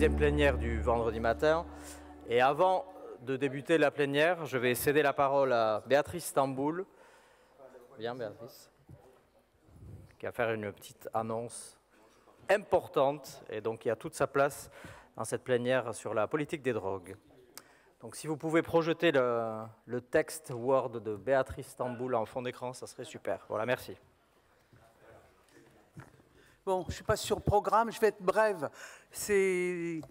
deuxième plénière du vendredi matin. Et avant de débuter la plénière, je vais céder la parole à Béatrice Tamboul. Viens, Béatrice. Qui va faire une petite annonce importante, et donc il y a toute sa place dans cette plénière sur la politique des drogues. Donc si vous pouvez projeter le texte Word de Béatrice Tamboul en fond d'écran, ça serait super. Voilà, merci. Bon, je ne suis pas sur le programme, je vais être brève. C'est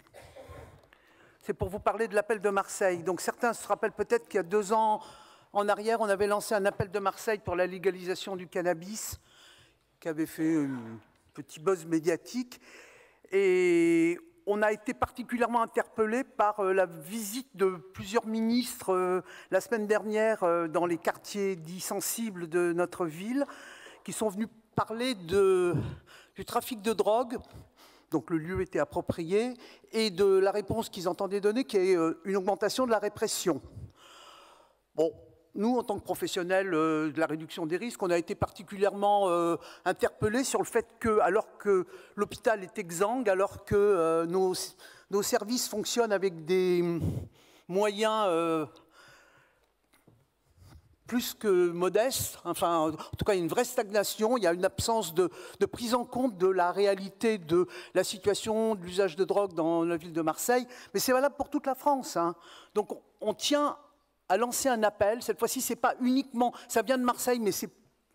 pour vous parler de l'appel de Marseille. Donc certains se rappellent peut-être qu'il y a 2 ans en arrière, on avait lancé un appel de Marseille pour la légalisation du cannabis, qui avait fait un petit buzz médiatique. Et on a été particulièrement interpellés par la visite de plusieurs ministres la semaine dernière dans les quartiers dits sensibles de notre ville, qui sont venus parler du trafic de drogue, donc le lieu était approprié, et de la réponse qu'ils entendaient donner, qui est une augmentation de la répression. Bon, nous, en tant que professionnels de la réduction des risques, on a été particulièrement interpellés sur le fait que, alors que l'hôpital est exsangue, alors que nos services fonctionnent avec des moyens plus que modeste, enfin, en tout cas, il y a une vraie stagnation, il y a une absence de prise en compte de la réalité de la situation de l'usage de drogue dans la ville de Marseille, mais c'est valable pour toute la France. Hein. Donc, on tient à lancer un appel. Cette fois-ci, c'est pas uniquement, ça vient de Marseille, mais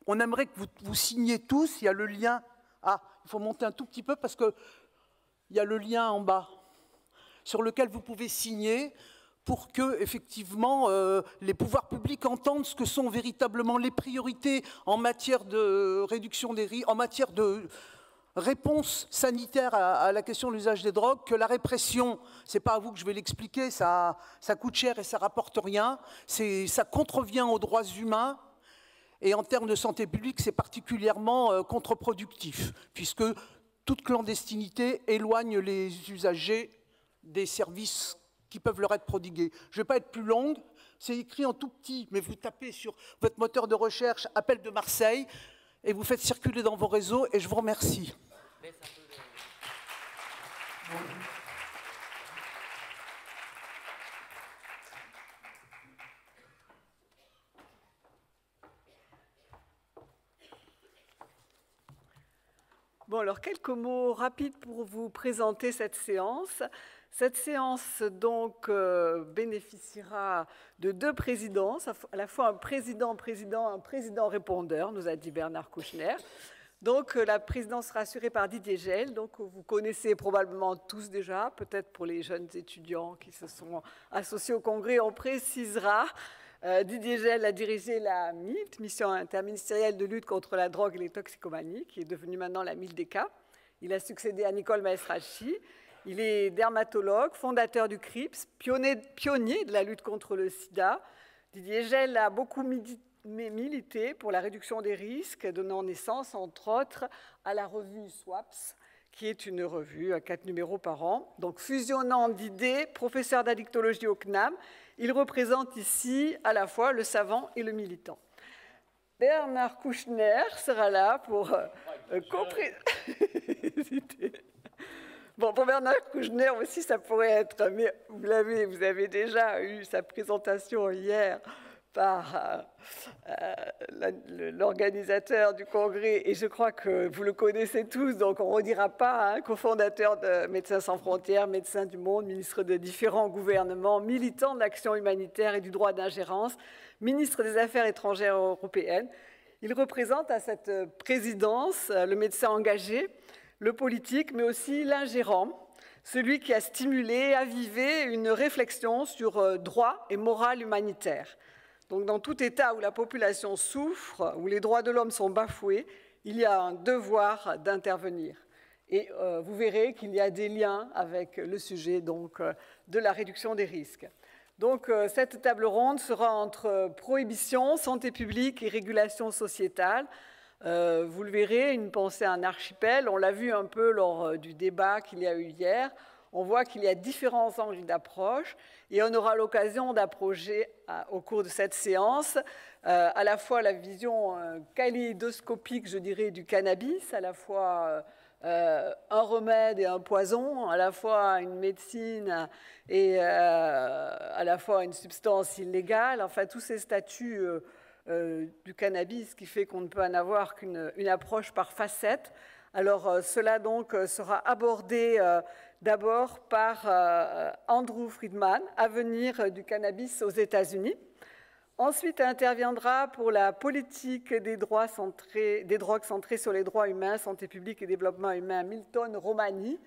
on aimerait que vous signiez tous. Il y a le lien. Ah, il faut monter un tout petit peu parce que il y a le lien en bas sur lequel vous pouvez signer, pour que, effectivement, les pouvoirs publics entendent ce que sont véritablement les priorités en matière de réduction des risques, en matière de réponse sanitaire à la question de l'usage des drogues, que la répression, c'est pas à vous que je vais l'expliquer, ça coûte cher et ça rapporte rien, ça contrevient aux droits humains, et en termes de santé publique, c'est particulièrement contre-productif, puisque toute clandestinité éloigne les usagers des services qui peuvent leur être prodigués. Je ne vais pas être plus longue, c'est écrit en tout petit, mais vous tapez sur votre moteur de recherche « Appel de Marseille » et vous faites circuler dans vos réseaux, et je vous remercie. Bon, alors quelques mots rapides pour vous présenter cette séance. Cette séance, donc, bénéficiera de 2 présidences, à la fois un président répondeur, nous a dit Bernard Kouchner. Donc, la présidence sera assurée par Didier Gell, donc vous connaissez probablement tous déjà, peut-être pour les jeunes étudiants qui se sont associés au congrès, on précisera. Didier Gell a dirigé la MILT, Mission interministérielle de lutte contre la drogue et les toxicomanies, qui est devenue maintenant la MILDECA. Il a succédé à Nicole Maestradji. Il est dermatologue, fondateur du CRIPS, pionnier de la lutte contre le sida. Didier Gell a beaucoup milité pour la réduction des risques, donnant naissance, entre autres, à la revue SWAPS, qui est une revue à 4 numéros par an. Donc, fusionnant d'idées, professeur d'addictologie au CNAM, il représente ici à la fois le savant et le militant. Bernard Kouchner sera là pour Bon, pour Bernard Kouchner aussi, ça pourrait être, mais vous avez déjà eu sa présentation hier par l'organisateur du congrès, et je crois que vous le connaissez tous, donc on ne redira pas, hein, cofondateur de Médecins sans frontières, Médecins du monde, ministre de différents gouvernements, militant de l'action humanitaire et du droit d'ingérence, ministre des Affaires étrangères européennes. Il représente à cette présidence le médecin engagé, le politique, mais aussi l'ingérant, celui qui a stimulé, avivé une réflexion sur droit et morale humanitaire. Donc, dans tout État où la population souffre, où les droits de l'homme sont bafoués, il y a un devoir d'intervenir. Et vous verrez qu'il y a des liens avec le sujet donc, de la réduction des risques. Donc, cette table ronde sera entre prohibition, santé publique et régulation sociétale. Vous le verrez, une pensée en archipel. On l'a vu un peu lors du débat qu'il y a eu hier. On voit qu'il y a différents angles d'approche et on aura l'occasion d'approcher au cours de cette séance à la fois la vision kaléidoscopique, je dirais, du cannabis, à la fois un remède et un poison, à la fois une médecine et à la fois une substance illégale, enfin tous ces statuts du cannabis qui fait qu'on ne peut en avoir qu'une approche par facette. Alors cela donc sera abordé d'abord par Andrew Friedman, Avenir du cannabis aux États-Unis. Ensuite interviendra pour la politique des drogues centrées sur les droits humains, santé publique et développement humain, Milton Romani,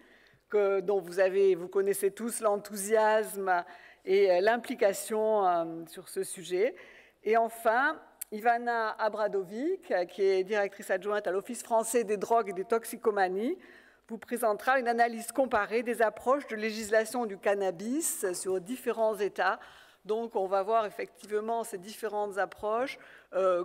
dont vous connaissez tous l'enthousiasme et l'implication sur ce sujet. Et enfin, Ivana Abradovic, qui est directrice adjointe à l'Office français des drogues et des toxicomanies, vous présentera une analyse comparée des approches de législation du cannabis sur différents États. Donc, on va voir effectivement ces différentes approches,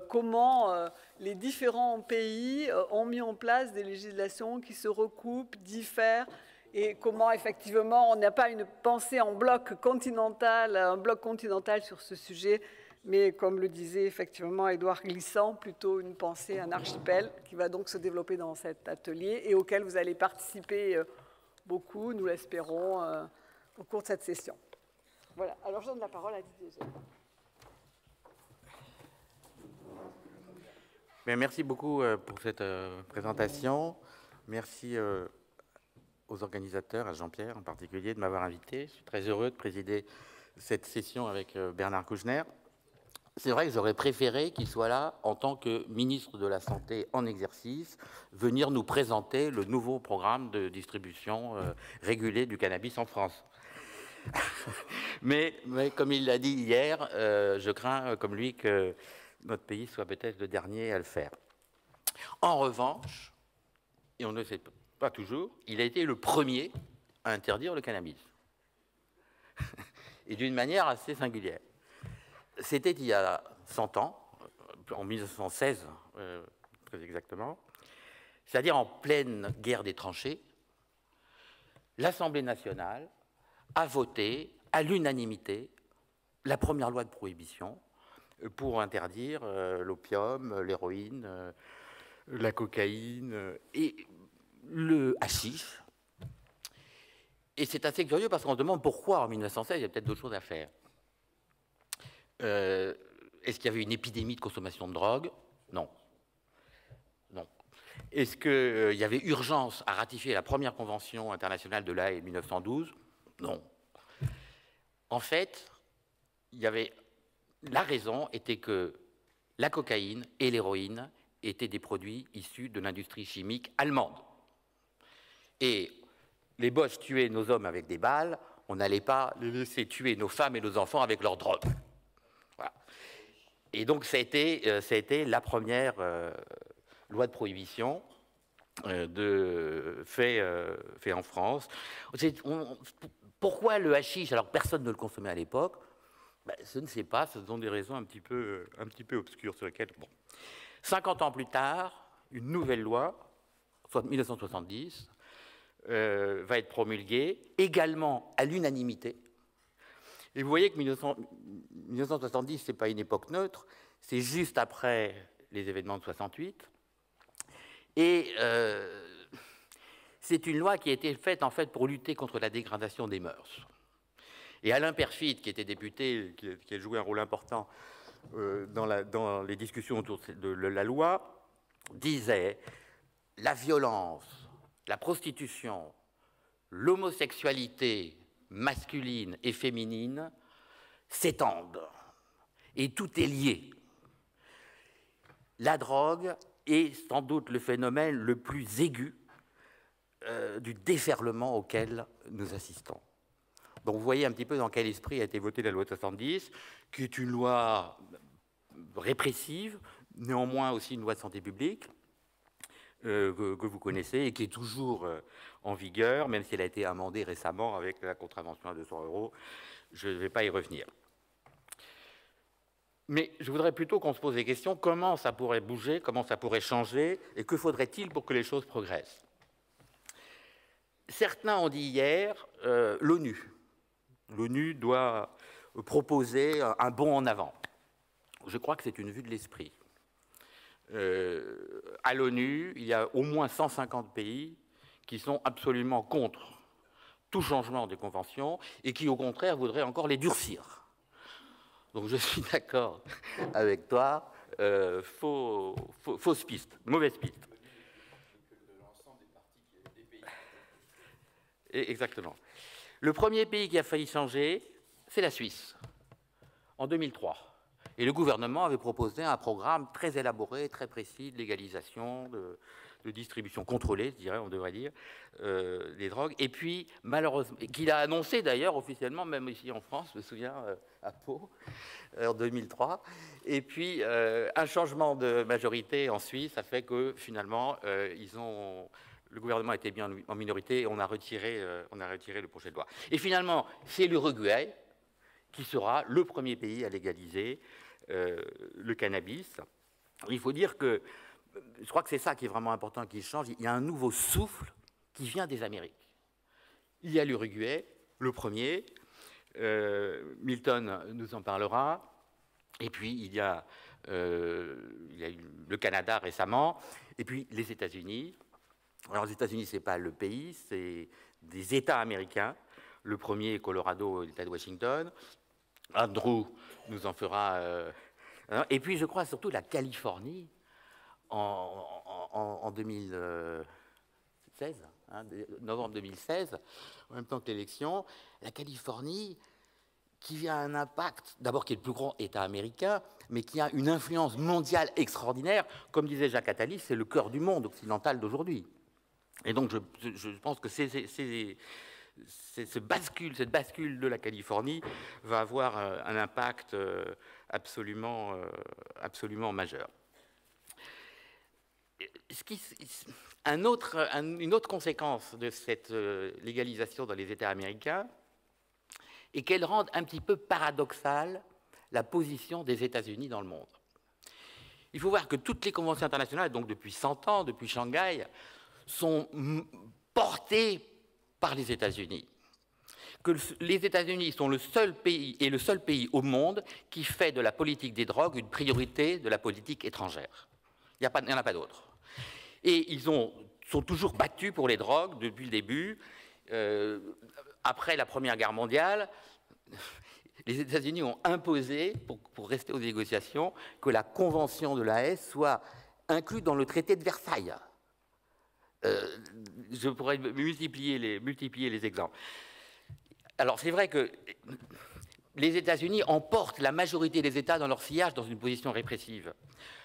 comment les différents pays ont mis en place des législations qui se recoupent, diffèrent, et comment effectivement on n'a pas une pensée en bloc continental, un bloc continental sur ce sujet, mais comme le disait effectivement Édouard Glissant, plutôt une pensée, un archipel, qui va donc se développer dans cet atelier et auquel vous allez participer beaucoup, nous l'espérons, au cours de cette session. Voilà, alors je donne la parole à Didier Géant. Merci beaucoup pour cette présentation. Merci aux organisateurs, à Jean-Pierre en particulier, de m'avoir invité. Je suis très heureux de présider cette session avec Bernard Kouchner. C'est vrai que j'aurais préféré qu'il soit là en tant que ministre de la Santé en exercice, venir nous présenter le nouveau programme de distribution régulée du cannabis en France. mais comme il l'a dit hier, je crains, comme lui, que notre pays soit peut-être le dernier à le faire. En revanche, et on ne le sait pas toujours, il a été le premier à interdire le cannabis. Et d'une manière assez singulière. C'était il y a 100 ans, en 1916 très exactement, c'est-à-dire en pleine guerre des tranchées, l'Assemblée nationale a voté à l'unanimité la première loi de prohibition pour interdire l'opium, l'héroïne, la cocaïne et le hashish. Et c'est assez curieux parce qu'on se demande pourquoi en 1916, il y a peut-être d'autres choses à faire. Est-ce qu'il y avait une épidémie de consommation de drogue? Non. Non. Est-ce qu'il y avait urgence à ratifier la première convention internationale de l'Haye 1912? Non. En fait, la raison était que la cocaïne et l'héroïne étaient des produits issus de l'industrie chimique allemande. Et les Boches tuaient nos hommes avec des balles, on n'allait pas les laisser tuer nos femmes et nos enfants avec leurs drogues. Voilà. Et donc ça a été la première loi de prohibition fait en France. Pourquoi le hashish, alors personne ne le consommait à l'époque? Je ne sais pas, ce sont des raisons un petit peu obscures sur lesquelles... Bon. 50 ans plus tard, une nouvelle loi, 1970, va être promulguée, également à l'unanimité. Et vous voyez que 1970, ce n'est pas une époque neutre, c'est juste après les événements de 68. Et c'est une loi qui a été faite en fait pour lutter contre la dégradation des mœurs. Et Alain Perfit, qui était député, qui a joué un rôle important dans les discussions autour de la loi, disait « La violence, la prostitution, l'homosexualité masculine et féminine s'étendent et tout est lié. La drogue est sans doute le phénomène le plus aigu du déferlement auquel nous assistons. » Donc vous voyez un petit peu dans quel esprit a été votée la loi de 70, qui est une loi répressive, néanmoins aussi une loi de santé publique, que vous connaissez et qui est toujours en vigueur, même si elle a été amendée récemment avec la contravention à 200 €. Je ne vais pas y revenir. Mais je voudrais plutôt qu'on se pose des questions, comment ça pourrait bouger, comment ça pourrait changer, et que faudrait-il pour que les choses progressent? Certains ont dit hier, l'ONU doit proposer un bond en avant. Je crois que c'est une vue de l'esprit. À l'ONU, il y a au moins 150 pays qui sont absolument contre tout changement des conventions et qui, au contraire, voudraient encore les durcir. Donc je suis d'accord avec toi, fausse piste, mauvaise piste. Exactement. Le premier pays qui a failli changer, c'est la Suisse, en 2003. Et le gouvernement avait proposé un programme très élaboré, très précis de légalisation, de distribution contrôlée, je dirais, on devrait dire, des drogues. Et puis, malheureusement, qu'il a annoncé d'ailleurs officiellement, même ici en France, je me souviens, à Pau, en 2003. Et puis, un changement de majorité en Suisse a fait que finalement, le gouvernement était bien en minorité et on a retiré le projet de loi. Et finalement, c'est l'Uruguay qui sera le premier pays à légaliser le cannabis. Il faut dire que, je crois que c'est ça qui est vraiment important, qui change. Il y a un nouveau souffle qui vient des Amériques. Il y a l'Uruguay, le premier. Milton nous en parlera. Et puis, il y a le Canada récemment. Et puis, les États-Unis. Alors, les États-Unis, ce n'est pas le pays, c'est des États américains. Le premier, Colorado, l'État de Washington. Andrew nous en fera. Et puis, je crois surtout la Californie en 2016, novembre 2016, en même temps que l'élection. La Californie, qui a un impact, d'abord qui est le plus grand État américain, mais qui a une influence mondiale extraordinaire. Comme disait Jacques Attali, c'est le cœur du monde occidental d'aujourd'hui. Et donc, je pense que cette bascule de la Californie va avoir un impact absolument majeur. Une autre conséquence de cette légalisation dans les États américains est qu'elle rend un petit peu paradoxale la position des États-Unis dans le monde. Il faut voir que toutes les conventions internationales, donc depuis 100 ans, depuis Shanghai, sont portées par les États-Unis. Que les États-Unis sont le seul pays au monde qui fait de la politique des drogues une priorité de la politique étrangère. Il n'y en a pas d'autre. Et ils sont toujours battus pour les drogues depuis le début. Après la Première Guerre mondiale, les États-Unis ont imposé, pour rester aux négociations, que la Convention de La Haye soit inclue dans le traité de Versailles. Je pourrais multiplier les exemples. Alors, c'est vrai que les États-Unis emportent la majorité des États dans leur sillage dans une position répressive.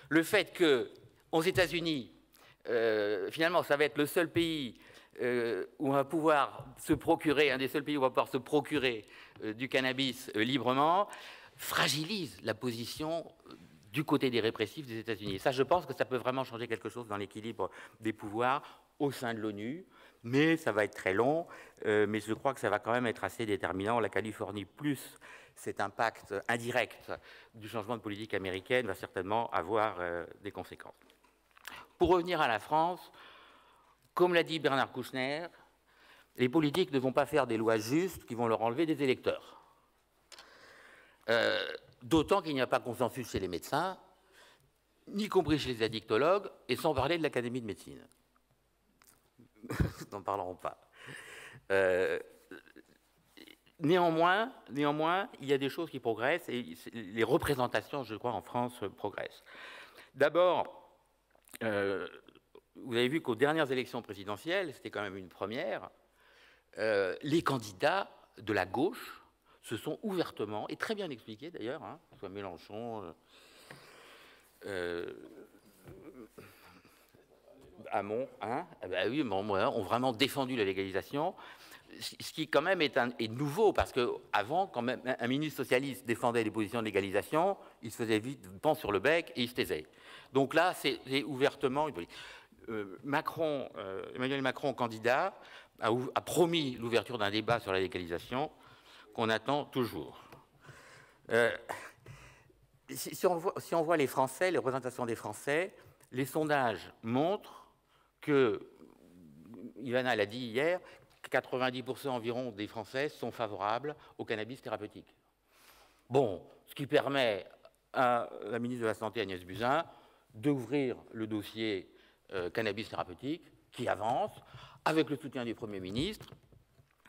Le fait qu'aux États-Unis, finalement, ça va être le seul pays où on va pouvoir se procurer, un des seuls pays où on va pouvoir se procurer du cannabis librement, fragilise la position du côté des répressifs des États-Unis. Ça, je pense que ça peut vraiment changer quelque chose dans l'équilibre des pouvoirs au sein de l'ONU, mais ça va être très long, mais je crois que ça va quand même être assez déterminant. La Californie, plus cet impact indirect du changement de politique américaine, va certainement avoir des conséquences. Pour revenir à la France, comme l'a dit Bernard Kouchner, les politiques ne vont pas faire des lois justes qui vont leur enlever des électeurs. D'autant qu'il n'y a pas consensus chez les médecins, n'y compris chez les addictologues, et sans parler de l'Académie de médecine. N'en parlerons pas. Néanmoins, il y a des choses qui progressent, et les représentations, je crois, en France progressent. D'abord, vous avez vu qu'aux dernières élections présidentielles, c'était quand même une première, les candidats de la gauche se sont ouvertement, et très bien expliqué d'ailleurs, soit Mélenchon, Hamon, oui, ont vraiment défendu la légalisation, ce qui quand même est nouveau, parce qu'avant, quand même, un ministre socialiste défendait les positions de légalisation, il se faisait vite pan sur le bec et il se taisait. Donc là, c'est ouvertement... Emmanuel Macron, candidat, a promis l'ouverture d'un débat sur la légalisation qu'on attend toujours. Si on voit les Français, les représentations des Français, les sondages montrent que, Ivana l'a dit hier, 90% environ des Français sont favorables au cannabis thérapeutique. Bon, ce qui permet à la ministre de la Santé, Agnès Buzyn, d'ouvrir le dossier cannabis thérapeutique, qui avance, avec le soutien du Premier ministre,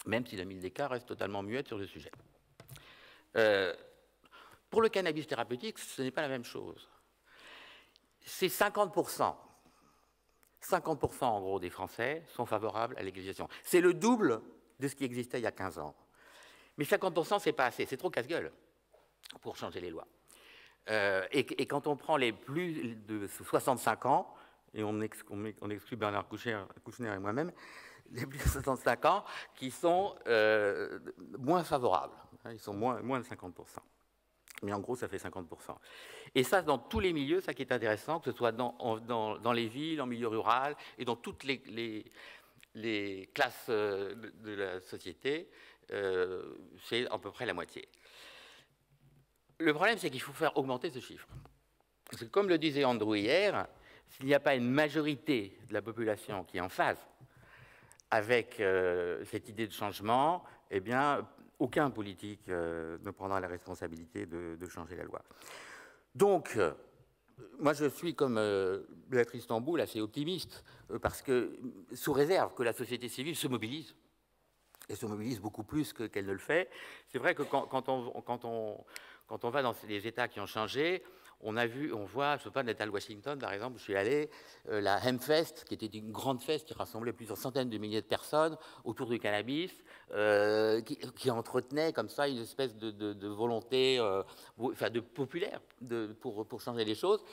même si la Mildeca reste totalement muette sur le sujet. Pour le cannabis thérapeutique, ce n'est pas la même chose. C'est 50%. 50% en gros des Français sont favorables à la légalisation. C'est le double de ce qui existait il y a 15 ans. Mais 50%, ce n'est pas assez, c'est trop casse-gueule pour changer les lois. Et quand on prend les plus de 65 ans, et on exclut Bernard Kouchner et moi-même, les plus de 65 ans qui sont moins favorables. Ils sont moins de 50%. Mais en gros, ça fait 50%. Et ça, dans tous les milieux, ça qui est intéressant, que ce soit dans les villes, en milieu rural, et dans toutes les classes de la société, c'est à peu près la moitié. Le problème, c'est qu'il faut faire augmenter ce chiffre. Parce que, comme le disait Andrew hier, s'il n'y a pas une majorité de la population qui est en phase avec cette idée de changement, eh bien, aucun politique ne prendra la responsabilité de changer la loi. Donc, moi, je suis, comme Béatrice Tamboul, assez optimiste, parce que, sous réserve que la société civile se mobilise, et se mobilise beaucoup plus qu'elle ne le fait. C'est vrai que quand on va dans les États qui ont changé, on voit, je ne sais pas, Natal Washington, par exemple, où je suis allé, la Hempfest, qui était une grande fête qui rassemblait plusieurs centaines de milliers de personnes autour du cannabis, qui entretenait comme ça une espèce de volonté de populaire pour changer les choses.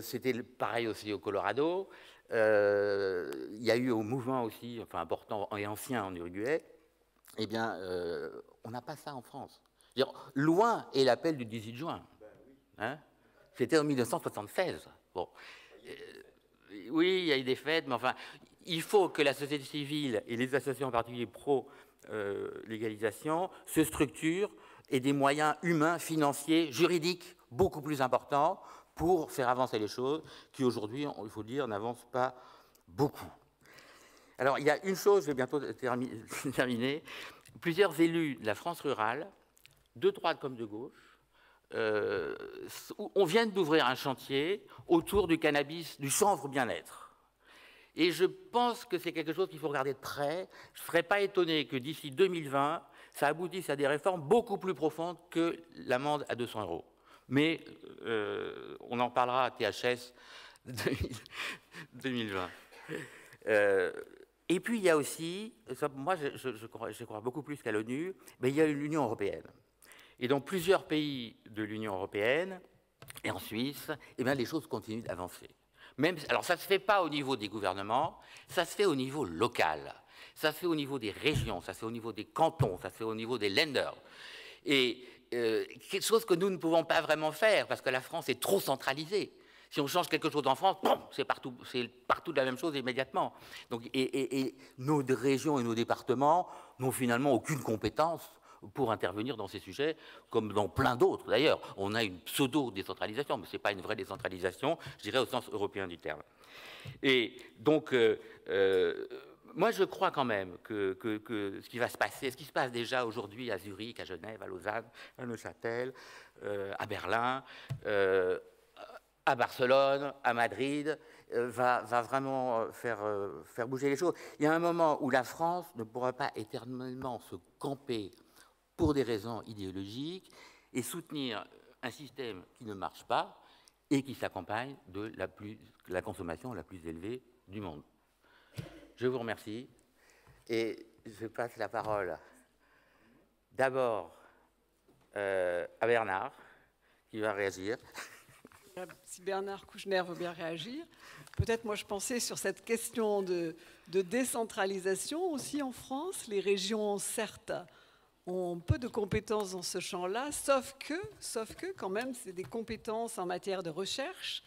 C'était pareil aussi au Colorado. Il y a eu un mouvement aussi, important et ancien en Uruguay. Eh bien, on n'a pas ça en France. Loin est l'appel du 18 juin. Hein, c'était en 1976. Bon. Oui, il y a eu des fêtes, mais enfin, il faut que la société civile et les associations en particulier pro-légalisation se structurent et des moyens humains, financiers, juridiques beaucoup plus importants pour faire avancer les choses qui aujourd'hui, il faut dire, n'avancent pas beaucoup. Alors, il y a une chose, je vais bientôt terminer. Plusieurs élus de la France rurale, de droite comme de gauche, on vient d'ouvrir un chantier autour du cannabis, du chanvre bien-être. Et je pense que c'est quelque chose qu'il faut regarder de près. Je ne serais pas étonné que d'ici 2020, ça aboutisse à des réformes beaucoup plus profondes que l'amende à 200 €. Mais on en parlera à THS 2020. Et puis il y a aussi, moi je crois beaucoup plus qu'à l'ONU, mais il y a l'Union européenne. Et dans plusieurs pays de l'Union européenne, et en Suisse, eh bien, les choses continuent d'avancer. Alors ça ne se fait pas au niveau des gouvernements, ça se fait au niveau local, ça se fait au niveau des régions, ça se fait au niveau des cantons, ça se fait au niveau des länders. Et quelque chose que nous ne pouvons pas vraiment faire, parce que la France est trop centralisée. Si on change quelque chose en France, c'est partout la même chose immédiatement. Donc, et nos régions et nos départements n'ont finalement aucune compétence pour intervenir dans ces sujets, comme dans plein d'autres. D'ailleurs, on a une pseudo-décentralisation, mais ce n'est pas une vraie décentralisation, je dirais au sens européen du terme. Et donc, moi, je crois quand même que ce qui va se passer, ce qui se passe déjà aujourd'hui à Zurich, à Genève, à Lausanne, à Neuchâtel, à Berlin, à Barcelone, à Madrid, va vraiment faire bouger les choses. Il y a un moment où la France ne pourra pas éternellement se camper pour des raisons idéologiques et soutenir un système qui ne marche pas et qui s'accompagne de la consommation la plus élevée du monde. Je vous remercie et je passe la parole d'abord à Bernard qui va réagir. Si Bernard Kouchner veut bien réagir. Peut-être, moi, je pensais sur cette question de décentralisation aussi en France. Les régions, certes, ont peu de compétences dans ce champ-là, sauf que, quand même, c'est des compétences en matière de recherche.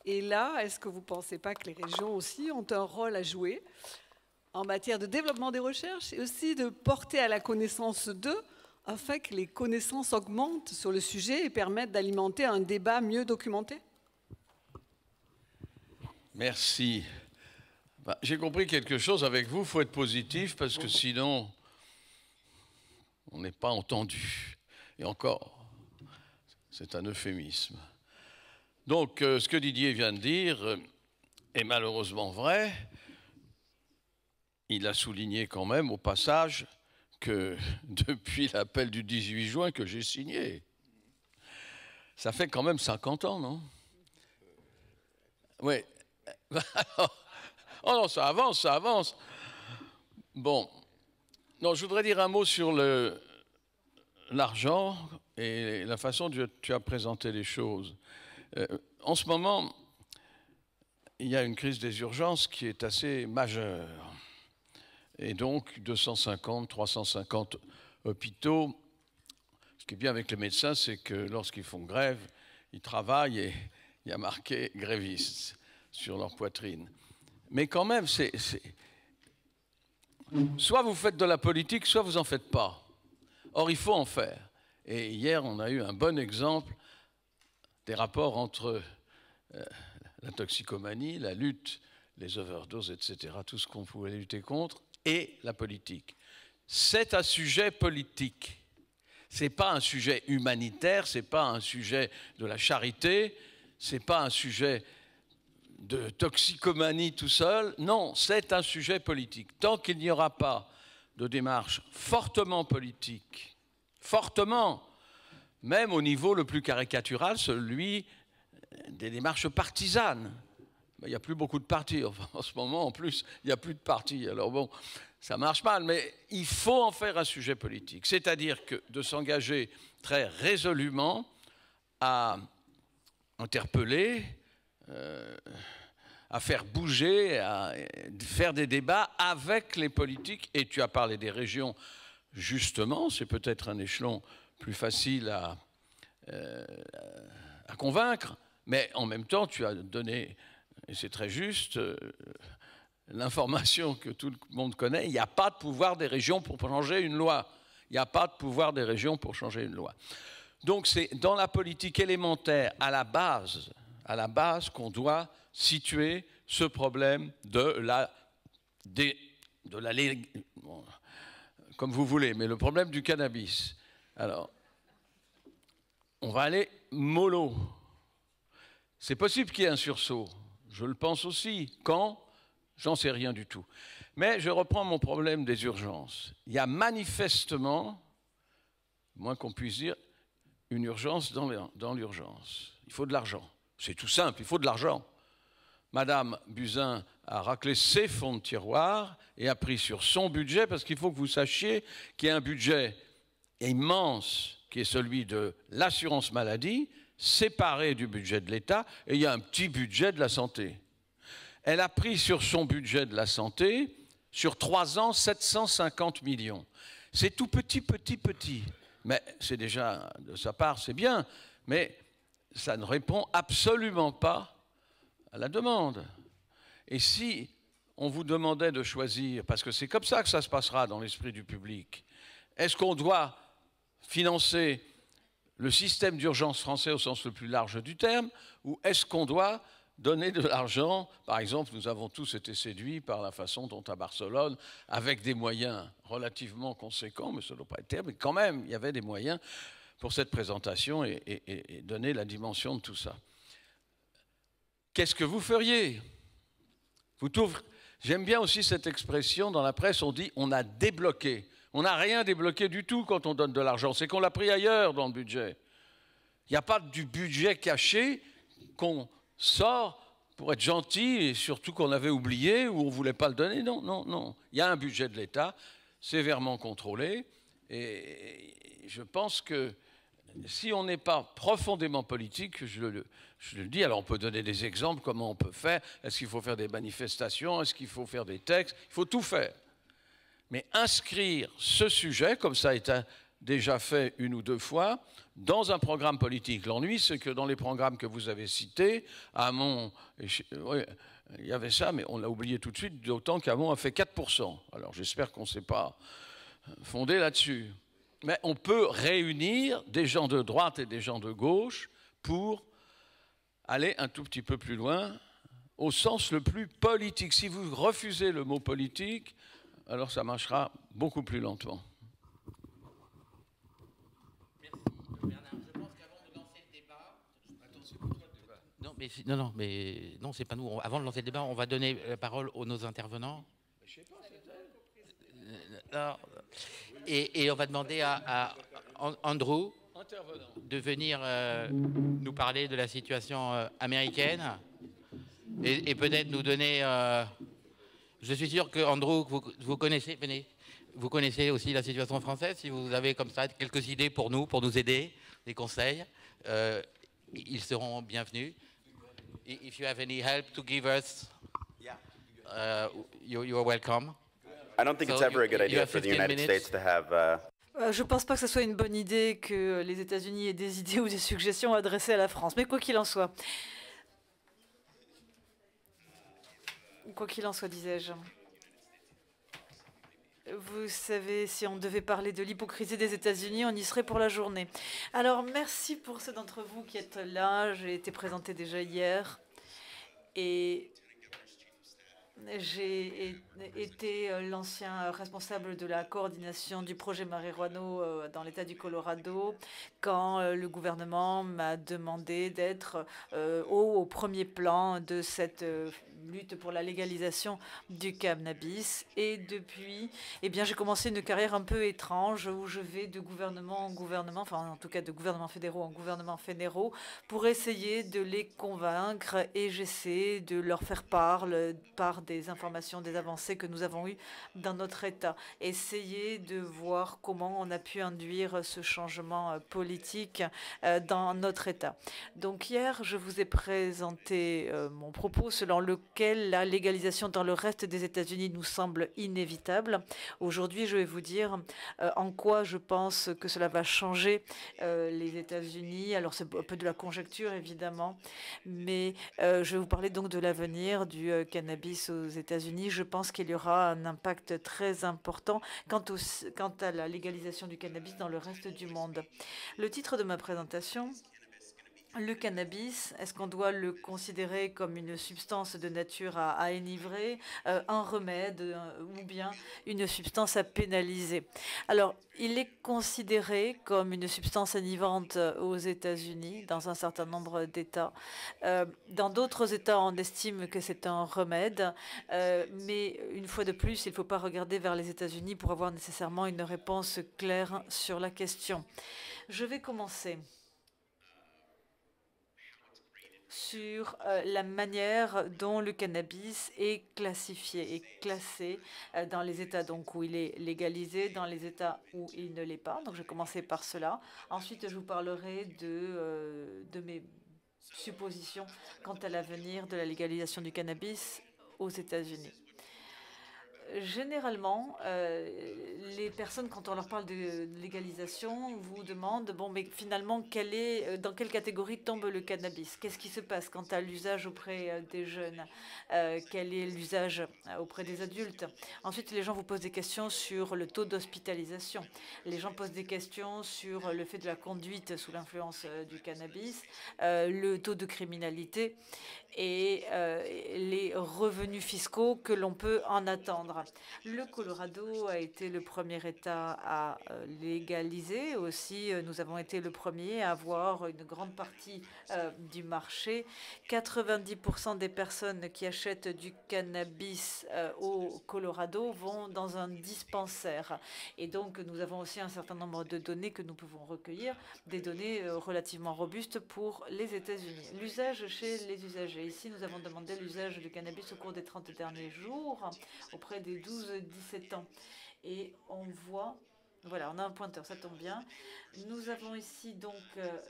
Et là, est-ce que vous ne pensez pas que les régions aussi ont un rôle à jouer en matière de développement des recherches et aussi de porter à la connaissance d'eux, afin que les connaissances augmentent sur le sujet et permettent d'alimenter un débat mieux documenté? Merci. J'ai compris quelque chose avec vous, il faut être positif, parce que sinon, on n'est pas entendu. Et encore, c'est un euphémisme. Donc, ce que Didier vient de dire est malheureusement vrai. il a souligné quand même au passage que depuis l'appel du 18 juin que j'ai signé, ça fait quand même 50 ans, non? Oui. Oh non, ça avance, ça avance. Bon. Non, je voudrais dire un mot sur l'argent et la façon dont tu as présenté les choses. En ce moment, il y a une crise des urgences qui est assez majeure. Et donc, 250, 350 hôpitaux. Ce qui est bien avec les médecins, c'est que lorsqu'ils font grève, ils travaillent et il y a marqué « grévistes » sur leur poitrine. Mais quand même, soit vous faites de la politique, soit vous n'en faites pas. Or, il faut en faire. Et hier, on a eu un bon exemple des rapports entre la toxicomanie, la lutte, les overdoses, etc., tout ce qu'on pouvait lutter contre, et la politique. C'est un sujet politique. Ce n'est pas un sujet humanitaire, ce n'est pas un sujet de la charité, ce n'est pas un sujet de toxicomanie tout seul. Non, c'est un sujet politique. Tant qu'il n'y aura pas de démarche fortement politique, fortement, même au niveau le plus caricatural, celui des démarches partisanes. Il n'y a plus beaucoup de partis. Enfin, en ce moment, en plus, il n'y a plus de partis. Alors bon, ça marche mal, mais il faut en faire un sujet politique. C'est-à-dire que de s'engager très résolument à interpeller, à faire bouger, à faire des débats avec les politiques. Et tu as parlé des régions, justement, c'est peut-être un échelon plus facile à convaincre, mais en même temps, tu as donné, et c'est très juste, l'information que tout le monde connaît, il n'y a pas de pouvoir des régions pour changer une loi. Il n'y a pas de pouvoir des régions pour changer une loi. Donc c'est dans la politique élémentaire, à la base qu'on doit situer ce problème comme vous voulez, mais le problème du cannabis. Alors, on va aller mollo. C'est possible qu'il y ait un sursaut. Je le pense aussi. Quand? J'en sais rien du tout. Mais je reprends mon problème des urgences. Il y a manifestement, moins qu'on puisse dire, une urgence dans l'urgence. Il faut de l'argent. C'est tout simple, il faut de l'argent. Madame Buzyn a raclé ses fonds de tiroir et a pris sur son budget, parce qu'il faut que vous sachiez qu'il y a un budget immense qui est celui de l'assurance maladie, séparé du budget de l'État, et il y a un petit budget de la santé. Elle a pris sur son budget de la santé, sur 3 ans, 750 millions. C'est tout petit, petit, petit. Mais c'est déjà, de sa part, c'est bien, mais ça ne répond absolument pas à la demande. Et si on vous demandait de choisir, parce que c'est comme ça que ça se passera dans l'esprit du public, est-ce qu'on doit financer le système d'urgence français au sens le plus large du terme, ou est-ce qu'on doit donner de l'argent? Par exemple, nous avons tous été séduits par la façon dont à Barcelone, avec des moyens relativement conséquents, mais ça ne doit pas être terrible, mais quand même, il y avait des moyens pour cette présentation et donner la dimension de tout ça. Qu'est-ce que vous feriez? J'aime bien aussi cette expression dans la presse, on dit on a débloqué. On n'a rien débloqué du tout quand on donne de l'argent, c'est qu'on l'a pris ailleurs dans le budget. Il n'y a pas du budget caché qu'on sort pour être gentil et surtout qu'on avait oublié ou on ne voulait pas le donner. Non, non, non. Il y a un budget de l'État sévèrement contrôlé et je pense que si on n'est pas profondément politique, je le dis, alors on peut donner des exemples, comment on peut faire, est-ce qu'il faut faire des manifestations, est-ce qu'il faut faire des textes, il faut tout faire. Mais inscrire ce sujet, comme ça a été déjà fait 1 ou 2 fois, dans un programme politique. L'ennui, c'est que dans les programmes que vous avez cités, Hamon, oui, il y avait ça, mais on l'a oublié tout de suite, d'autant qu'Hamon a fait 4%. Alors j'espère qu'on ne s'est pas fondé là-dessus. Mais on peut réunir des gens de droite et des gens de gauche pour aller un tout petit peu plus loin, au sens le plus politique. Si vous refusez le mot politique, alors ça marchera beaucoup plus lentement. Merci, Bernard. Je pense qu'avant de lancer le débat... Attends, c'est pour toi le débat. Non, c'est pas nous. Avant de lancer le débat, on va donner la parole aux nos intervenants. Je sais pas, c'est elle. Et on va demander à Andrew de venir nous parler de la situation américaine et peut-être nous donner... je suis sûr que Andrew, vous connaissez, venez, vous connaissez aussi la situation française. Si vous avez comme ça quelques idées pour nous aider, des conseils, ils seront bienvenus. If you have any help to give us, you are welcome. I don't think it's ever a good idea for the United States to have. Je ne pense pas que ce soit une bonne idée que les États-Unis aient des idées ou des suggestions adressées à la France. Mais quoi qu'il en soit, disais-je. Vous savez, si on devait parler de l'hypocrisie des États-Unis, on y serait pour la journée. Alors, merci pour ceux d'entre vous qui êtes là. J'ai été présenté déjà hier. Et j'ai été l'ancien responsable de la coordination du projet Marijuano dans l'État du Colorado quand le gouvernement m'a demandé d'être au premier plan de cette lutte pour la légalisation du cannabis. Et depuis, eh bien, j'ai commencé une carrière un peu étrange où je vais de gouvernement en gouvernement, enfin en tout cas de gouvernements fédéraux en gouvernements fédéraux, pour essayer de les convaincre, et j'essaie de leur faire part des informations, des avancées que nous avons eues dans notre État. Essayer de voir comment on a pu induire ce changement politique dans notre État. Donc hier, je vous ai présenté mon propos selon lequel la légalisation dans le reste des États-Unis nous semble inévitable. Aujourd'hui, je vais vous dire en quoi je pense que cela va changer les États-Unis. Alors, c'est un peu de la conjecture, évidemment, mais je vais vous parler donc de l'avenir du cannabis aux États-Unis. Je pense qu'il y aura un impact très important quant à la légalisation du cannabis dans le reste du monde. Le titre de ma présentation: le cannabis, est-ce qu'on doit le considérer comme une substance de nature à enivrer, un remède ou bien une substance à pénaliser? Alors, il est considéré comme une substance enivrante aux États-Unis, dans un certain nombre d'États. Dans d'autres États, on estime que c'est un remède, mais une fois de plus, il ne faut pas regarder vers les États-Unis pour avoir nécessairement une réponse claire sur la question. Je vais commencer sur la manière dont le cannabis est classifié et classé dans les États donc où il est légalisé, dans les États où il ne l'est pas. Donc je vais commencer par cela. Ensuite, je vous parlerai de mes suppositions quant à l'avenir de la légalisation du cannabis aux États-Unis. Généralement, les personnes, quand on leur parle de légalisation, vous demandent, bon, mais finalement, dans quelle catégorie tombe le cannabis? Qu'est-ce qui se passe quant à l'usage auprès des jeunes? Quel est l'usage auprès des adultes? Ensuite, les gens vous posent des questions sur le taux d'hospitalisation. Les gens posent des questions sur le fait de la conduite sous l'influence du cannabis, le taux de criminalité et les revenus fiscaux que l'on peut en attendre. Le Colorado a été le premier État à légaliser. Aussi, nous avons été le premier à avoir une grande partie du marché. 90% des personnes qui achètent du cannabis au Colorado vont dans un dispensaire. Et donc, nous avons aussi un certain nombre de données que nous pouvons recueillir, des données relativement robustes pour les États-Unis. L'usage chez les usagers. Ici, nous avons demandé l'usage du cannabis au cours des 30 derniers jours auprès des 12-17 ans. Et on voit, voilà, on a un pointeur, ça tombe bien. Nous avons ici donc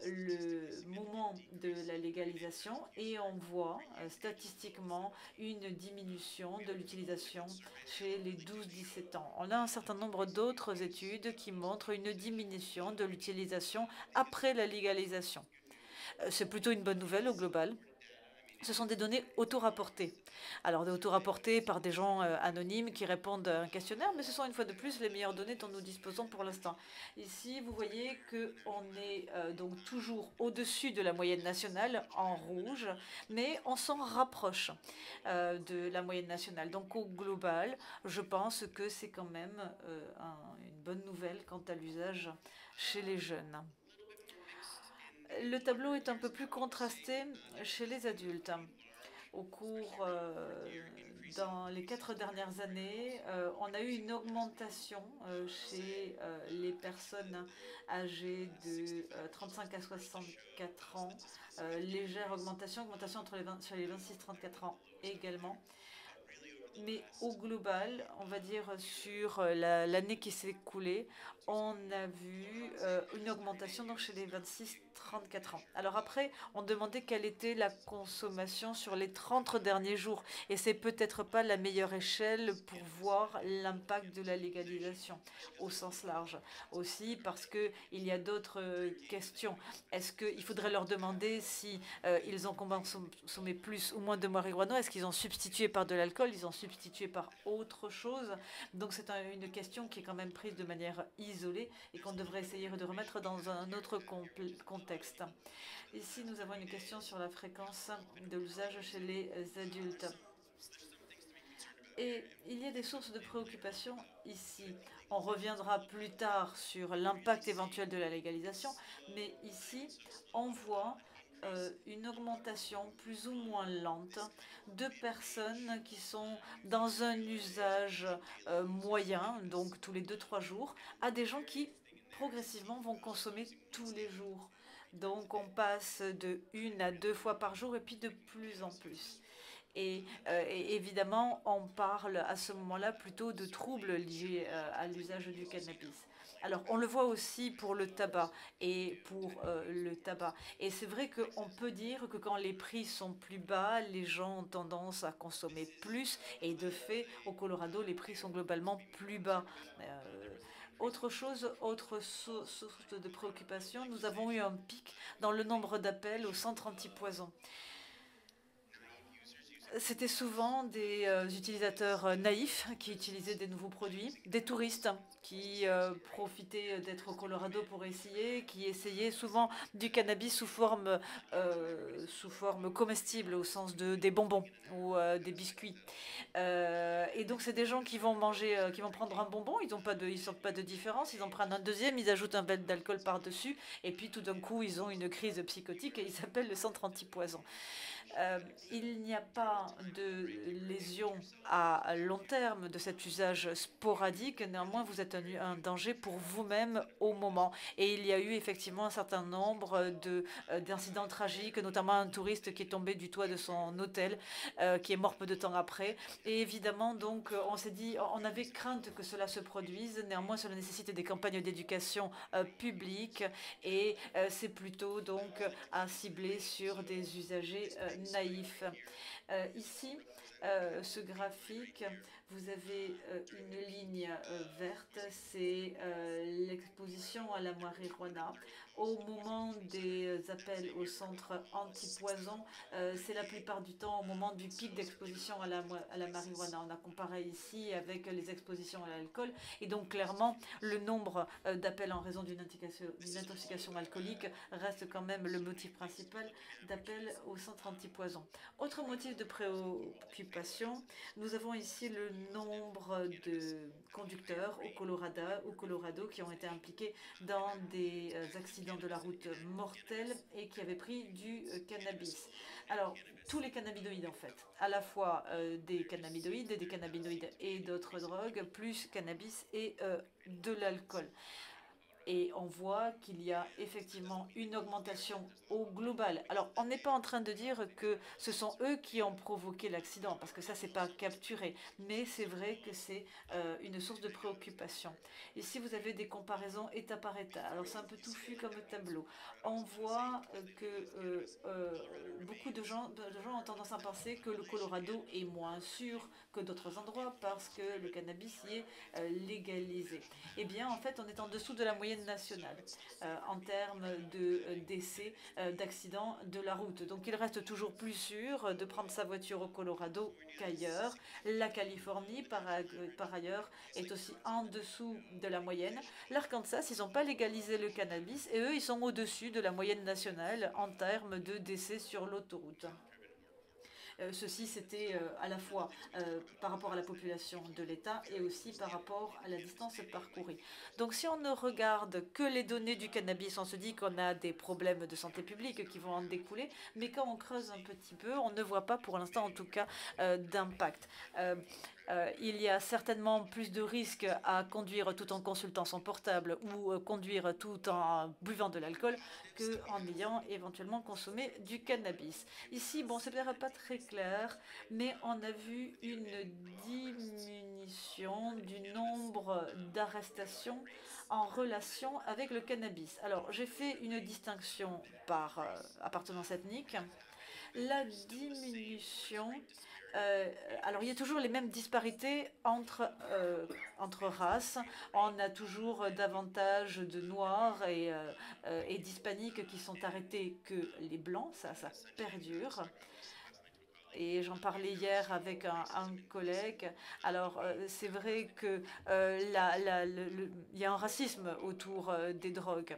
le moment de la légalisation et on voit statistiquement une diminution de l'utilisation chez les 12-17 ans. On a un certain nombre d'autres études qui montrent une diminution de l'utilisation après la légalisation. C'est plutôt une bonne nouvelle au global. Ce sont des données auto-rapportées. Alors, auto-rapportées par des gens anonymes qui répondent à un questionnaire, mais ce sont une fois de plus les meilleures données dont nous disposons pour l'instant. Ici, vous voyez qu'on est donc toujours au-dessus de la moyenne nationale en rouge, mais on s'en rapproche de la moyenne nationale. Donc, au global, je pense que c'est quand même une bonne nouvelle quant à l'usage chez les jeunes. Le tableau est un peu plus contrasté chez les adultes. Au cours, dans les 4 dernières années, on a eu une augmentation chez les personnes âgées de 35 à 64 ans, légère augmentation sur les 26-34 ans également. Mais au global, on va dire sur l'année qui s'est écoulée, on a vu une augmentation donc chez les 26-34 ans. Alors après, on demandait quelle était la consommation sur les 30 derniers jours. Et c'est peut-être pas la meilleure échelle pour voir l'impact de la légalisation au sens large. Aussi parce qu'il y a d'autres questions. Est-ce qu'il faudrait leur demander si ils ont consommé plus ou moins de marijuana? Est-ce qu'ils ont substitué par de l'alcool? Ils ont substitué par autre chose? Donc c'est une question qui est quand même prise de manière isolée et qu'on devrait essayer de remettre dans un autre contexte. Ici, nous avons une question sur la fréquence de l'usage chez les adultes. Et il y a des sources de préoccupation ici. On reviendra plus tard sur l'impact éventuel de la légalisation, mais ici, on voit une augmentation plus ou moins lente de personnes qui sont dans un usage moyen, donc tous les 2-3 jours, à des gens qui progressivement vont consommer tous les jours. Donc on passe de 1 à 2 fois par jour et puis de plus en plus. Et évidemment, on parle à ce moment-là plutôt de troubles liés à l'usage du cannabis. Alors, on le voit aussi pour le tabac et pour le tabac. Et c'est vrai qu'on peut dire que quand les prix sont plus bas, les gens ont tendance à consommer plus. Et de fait, au Colorado, les prix sont globalement plus bas. Autre chose, autre source de préoccupation, nous avons eu un pic dans le nombre d'appels au centre anti-poison. C'était souvent des utilisateurs naïfs qui utilisaient des nouveaux produits, des touristes qui profitaient d'être au Colorado pour essayer, qui essayaient souvent du cannabis sous forme comestible, au sens des bonbons ou des biscuits. Et donc c'est des gens qui vont manger, qui vont prendre un bonbon, ils sentent pas de différence, ils en prennent un deuxième, ils ajoutent un verre d'alcool par-dessus, et puis tout d'un coup ils ont une crise psychotique et ils s'appellent le centre anti-poison. Il n'y a pas de lésion à long terme de cet usage sporadique. Néanmoins, vous êtes un danger pour vous-même au moment. Et il y a eu effectivement un certain nombre d'incidents tragiques, notamment un touriste qui est tombé du toit de son hôtel, qui est mort peu de temps après. Et évidemment, donc, on s'est dit, on avait crainte que cela se produise. Néanmoins, cela nécessite des campagnes d'éducation publique et c'est plutôt donc à cibler sur des usagers naïfs. Ici, ce graphique, vous avez une ligne verte, c'est l'exposition à la marijuana. Au moment des appels au centre anti-poison, c'est la plupart du temps au moment du pic d'exposition à la marijuana. On a comparé ici avec les expositions à l'alcool. Et donc, clairement, le nombre d'appels en raison d'une intoxication alcoolique reste quand même le motif principal d'appel au centre anti-poison. Autre motif de préoccupation, nous avons ici le nombre de conducteurs au Colorado qui ont été impliqués dans des accidents de la route mortels et qui avaient pris du cannabis. Alors, tous les cannabinoïdes en fait, à la fois des cannabinoïdes et d'autres drogues, plus cannabis et de l'alcool. Et on voit qu'il y a effectivement une augmentation au global. Alors, on n'est pas en train de dire que ce sont eux qui ont provoqué l'accident, parce que ça, c'est pas capturé. Mais c'est vrai que c'est une source de préoccupation. Ici, vous avez des comparaisons état par état. Alors, c'est un peu touffu comme tableau. On voit que beaucoup de gens ont tendance à penser que le Colorado est moins sûr que d'autres endroits parce que le cannabis y est légalisé. Eh bien, en fait, on est en dessous de la moyenne nationale en termes de décès, d'accidents de la route. Donc il reste toujours plus sûr de prendre sa voiture au Colorado qu'ailleurs. La Californie, par ailleurs, est aussi en dessous de la moyenne. L'Arkansas, ils n'ont pas légalisé le cannabis et eux, ils sont au-dessus de la moyenne nationale en termes de décès sur l'autoroute. Ceci, c'était à la fois par rapport à la population de l'État et aussi par rapport à la distance parcourue. Donc si on ne regarde que les données du cannabis, on se dit qu'on a des problèmes de santé publique qui vont en découler, mais quand on creuse un petit peu, on ne voit pas pour l'instant en tout cas d'impact. Il y a certainement plus de risques à conduire tout en consultant son portable ou conduire tout en buvant de l'alcool qu'en ayant éventuellement consommé du cannabis. Ici, bon, c'est peut-être pas très clair, mais on a vu une diminution du nombre d'arrestations en relation avec le cannabis. Alors, j'ai fait une distinction par appartenance ethnique. La diminution, alors il y a toujours les mêmes disparités entre races. On a toujours davantage de Noirs et d'Hispaniques qui sont arrêtés que les Blancs, ça perdure. Et j'en parlais hier avec un collègue. Alors, c'est vrai qu'il y a un racisme autour des drogues.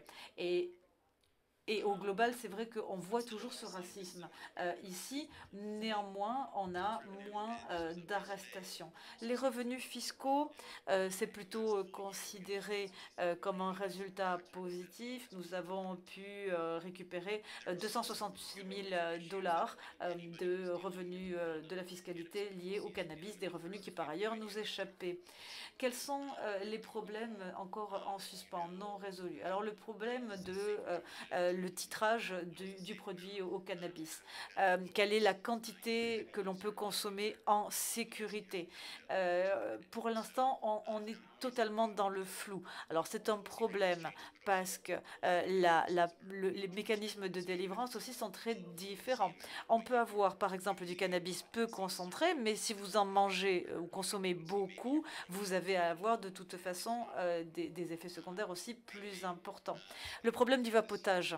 Et au global, c'est vrai qu'on voit toujours ce racisme. Ici, néanmoins, on a moins d'arrestations. Les revenus fiscaux, c'est plutôt considéré comme un résultat positif. Nous avons pu récupérer 266 000 $ de revenus de la fiscalité liés au cannabis, des revenus qui par ailleurs nous échappaient. Quels sont les problèmes encore en suspens, non résolus? Alors le problème de le titrage du produit au cannabis. Quelle est la quantité que l'on peut consommer en sécurité? Pour l'instant, on est totalement dans le flou. Alors c'est un problème parce que les mécanismes de délivrance aussi sont très différents. On peut avoir par exemple du cannabis peu concentré, mais si vous en mangez ou consommez beaucoup, vous avez à avoir de toute façon des effets secondaires aussi plus importants. Le problème du vapotage.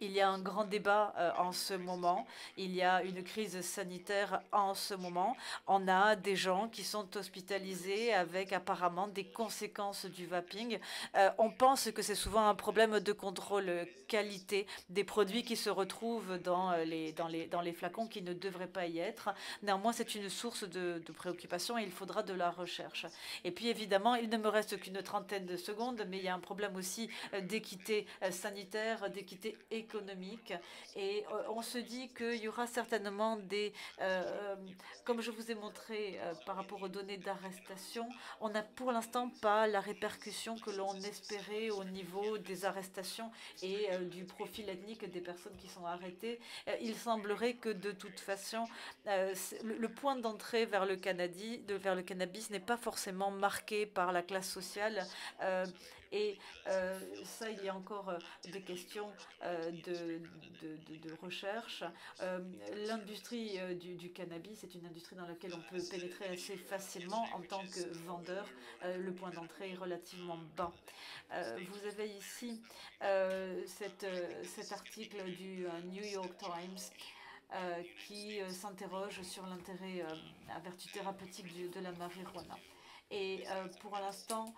Il y a un grand débat en ce moment. Il y a une crise sanitaire en ce moment. On a des gens qui sont hospitalisés avec apparemment des conséquences du vaping. On pense que c'est souvent un problème de contrôle qualité des produits qui se retrouvent dans les flacons qui ne devraient pas y être. Néanmoins, c'est une source de préoccupation et il faudra de la recherche. Et puis évidemment, il ne me reste qu'une trentaine de secondes, mais il y a un problème aussi d'équité sanitaire, d'équité économique. Et on se dit qu'il y aura certainement comme je vous ai montré par rapport aux données d'arrestation, on n'a pour l'instant pas la répercussion que l'on espérait au niveau des arrestations et du profil ethnique des personnes qui sont arrêtées. Il semblerait que de toute façon, le point d'entrée vers le cannabis n'est pas forcément marqué par la classe sociale. Et ça, il y a encore des questions de recherche. L'industrie du cannabis est une industrie dans laquelle on peut pénétrer assez facilement en tant que vendeur. Le point d'entrée est relativement bas. Vous avez ici cet article du New York Times qui s'interroge sur l'intérêt à vertu thérapeutique de la marijuana. Et pour l'instant,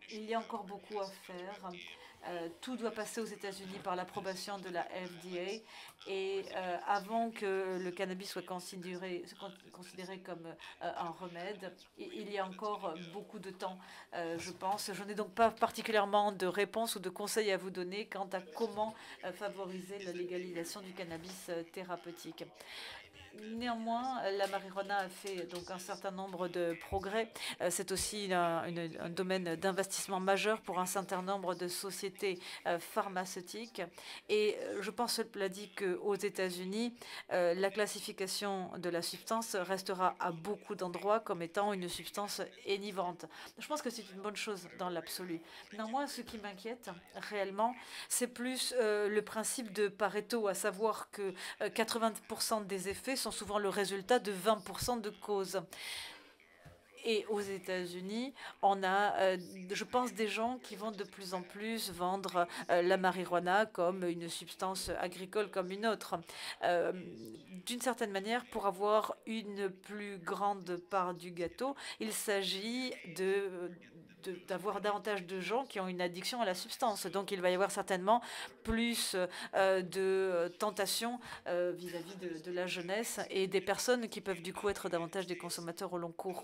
il y a encore beaucoup à faire. Tout doit passer aux États-Unis par l'approbation de la FDA. Et avant que le cannabis soit considéré comme un remède, il y a encore beaucoup de temps, je pense. Je n'ai donc pas particulièrement de réponse ou de conseils à vous donner quant à comment favoriser la légalisation du cannabis thérapeutique. Néanmoins, la marijuana a fait donc un certain nombre de progrès. C'est aussi un domaine d'investissement majeur pour un certain nombre de sociétés pharmaceutiques. Et je pense, cela dit, qu'aux États-Unis, la classification de la substance restera à beaucoup d'endroits comme étant une substance enivrante. Je pense que c'est une bonne chose dans l'absolu. Néanmoins, ce qui m'inquiète réellement, c'est plus le principe de Pareto, à savoir que 80% des effets sont souvent le résultat de 20% de causes. Et aux États-Unis, on a, je pense, des gens qui vont de plus en plus vendre la marijuana comme une substance agricole comme une autre. D'une certaine manière, pour avoir une plus grande part du gâteau, il s'agit d'avoir davantage de gens qui ont une addiction à la substance. Donc il va y avoir certainement plus de tentation vis-à-vis de la jeunesse et des personnes qui peuvent du coup être davantage des consommateurs au long cours.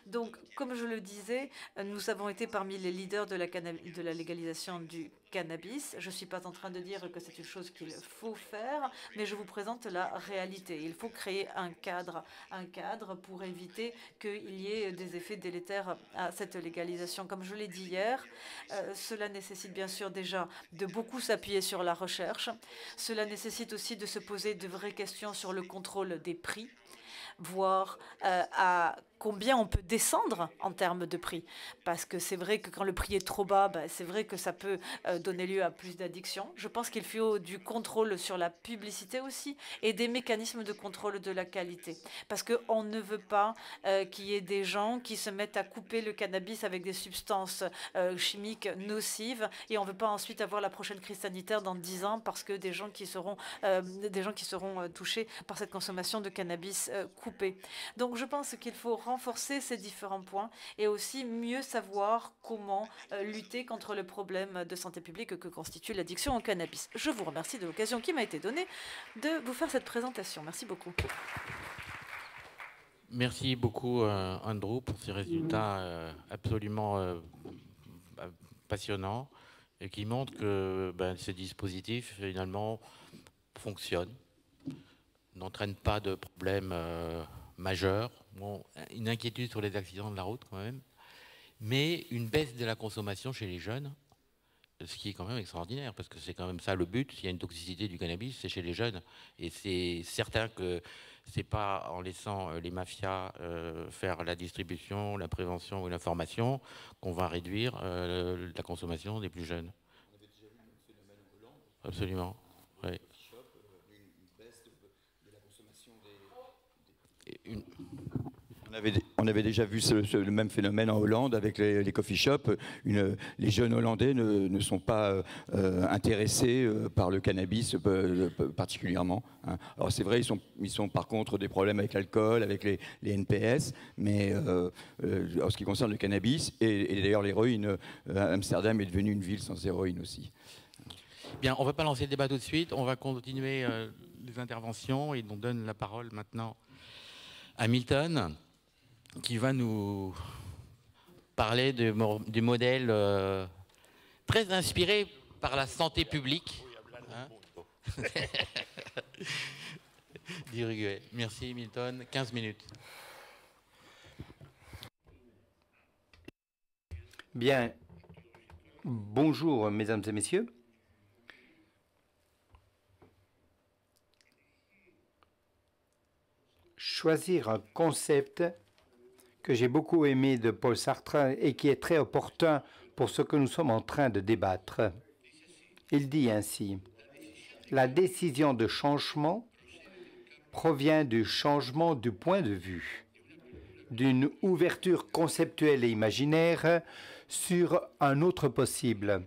Donc, comme je le disais, nous avons été parmi les leaders de la légalisation du cannabis. Je ne suis pas en train de dire que c'est une chose qu'il faut faire, mais je vous présente la réalité. Il faut créer un cadre pour éviter qu'il y ait des effets délétères à cette légalisation. Comme je l'ai dit hier, cela nécessite bien sûr déjà de beaucoup s'appuyer sur la recherche. Cela nécessite aussi de se poser de vraies questions sur le contrôle des prix, voir à combien on peut descendre en termes de prix. Parce que c'est vrai que quand le prix est trop bas, c'est vrai que ça peut donner lieu à plus d'addiction. Je pense qu'il faut du contrôle sur la publicité aussi et des mécanismes de contrôle de la qualité. Parce qu'on ne veut pas qu'il y ait des gens qui se mettent à couper le cannabis avec des substances chimiques nocives et on ne veut pas ensuite avoir la prochaine crise sanitaire dans 10 ans parce que des gens qui seront touchés par cette consommation de cannabis coupé. Donc je pense qu'il faut renforcer ces différents points et aussi mieux savoir comment lutter contre le problème de santé publique que constitue l'addiction au cannabis. Je vous remercie de l'occasion qui m'a été donnée de vous faire cette présentation. Merci beaucoup. Merci beaucoup, Andrew, pour ces résultats absolument passionnants et qui montrent que ce dispositif, finalement, fonctionne, n'entraîne pas de problèmes majeurs. Bon, une inquiétude sur les accidents de la route quand même, mais une baisse de la consommation chez les jeunes, ce qui est quand même extraordinaire, parce que c'est quand même ça le but. S'il y a une toxicité du cannabis, c'est chez les jeunes. Et c'est certain que c'est pas en laissant les mafias faire la distribution, la prévention ou l'information qu'on va réduire la consommation des plus jeunes. On avait déjà vu le phénomène en Hollande. Absolument, oui. Une baisse de la consommation On avait déjà vu le même phénomène en Hollande avec les coffee shops. Les jeunes Hollandais ne sont pas intéressés par le cannabis particulièrement. Hein. Alors c'est vrai, ils sont par contre des problèmes avec l'alcool, avec les NPS, mais en ce qui concerne le cannabis, et d'ailleurs l'héroïne, Amsterdam est devenue une ville sans héroïne aussi. Bien, on ne va pas lancer le débat tout de suite, on va continuer les interventions et on donne la parole maintenant à Milton, qui va nous parler du modèle très inspiré par la santé publique d'Uruguay. Merci Milton, 15 minutes. Bien, bonjour mesdames et messieurs. Choisir un concept que j'ai beaucoup aimé de Paul Sartre et qui est très opportun pour ce que nous sommes en train de débattre. Il dit ainsi: la décision de changement provient du changement du point de vue, d'une ouverture conceptuelle et imaginaire sur un autre possible.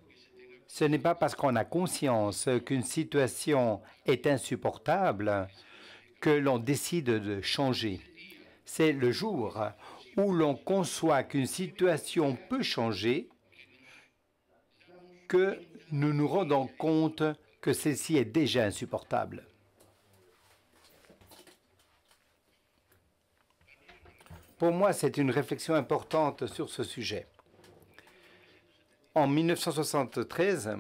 Ce n'est pas parce qu'on a conscience qu'une situation est insupportable que l'on décide de changer. C'est le jour où l'on conçoit qu'une situation peut changer que nous nous rendons compte que celle-ci est déjà insupportable. Pour moi, c'est une réflexion importante sur ce sujet. En 1973,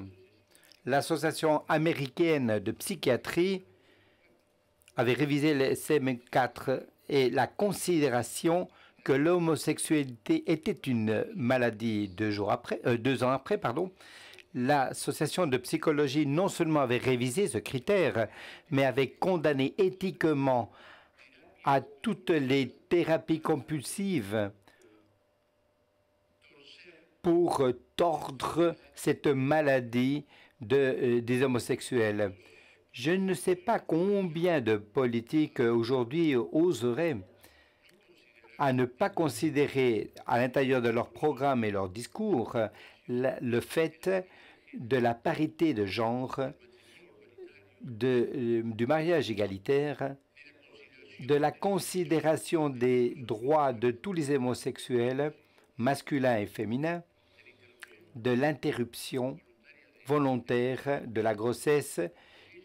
l'Association américaine de psychiatrie avait révisé le SM4 et la considération que l'homosexualité était une maladie 2 ans après. L'association de psychologie non seulement avait révisé ce critère, mais avait condamné éthiquement à toutes les thérapies compulsives pour tordre cette maladie des homosexuels. Je ne sais pas combien de politiques aujourd'hui oseraient à ne pas considérer à l'intérieur de leur programme et leur discours le fait de la parité de genre, du mariage égalitaire, de la considération des droits de tous les homosexuels masculin et féminin, de l'interruption volontaire de la grossesse,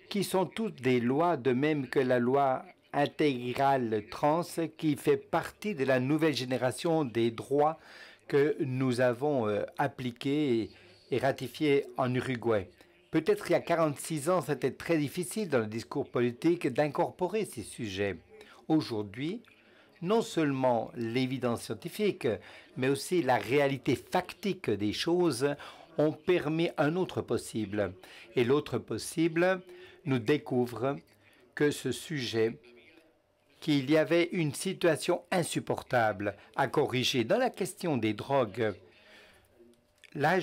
qui sont toutes des lois, de même que la loi intégrale trans, qui fait partie de la nouvelle génération des droits que nous avons appliqués et ratifiés en Uruguay. Peut-être il y a 46 ans, c'était très difficile dans le discours politique d'incorporer ces sujets. Aujourd'hui, non seulement l'évidence scientifique, mais aussi la réalité factique des choses ont permis un autre possible. Et l'autre possible nous découvre que ce sujet, qu'il y avait une situation insupportable à corriger. Dans la question des drogues, là,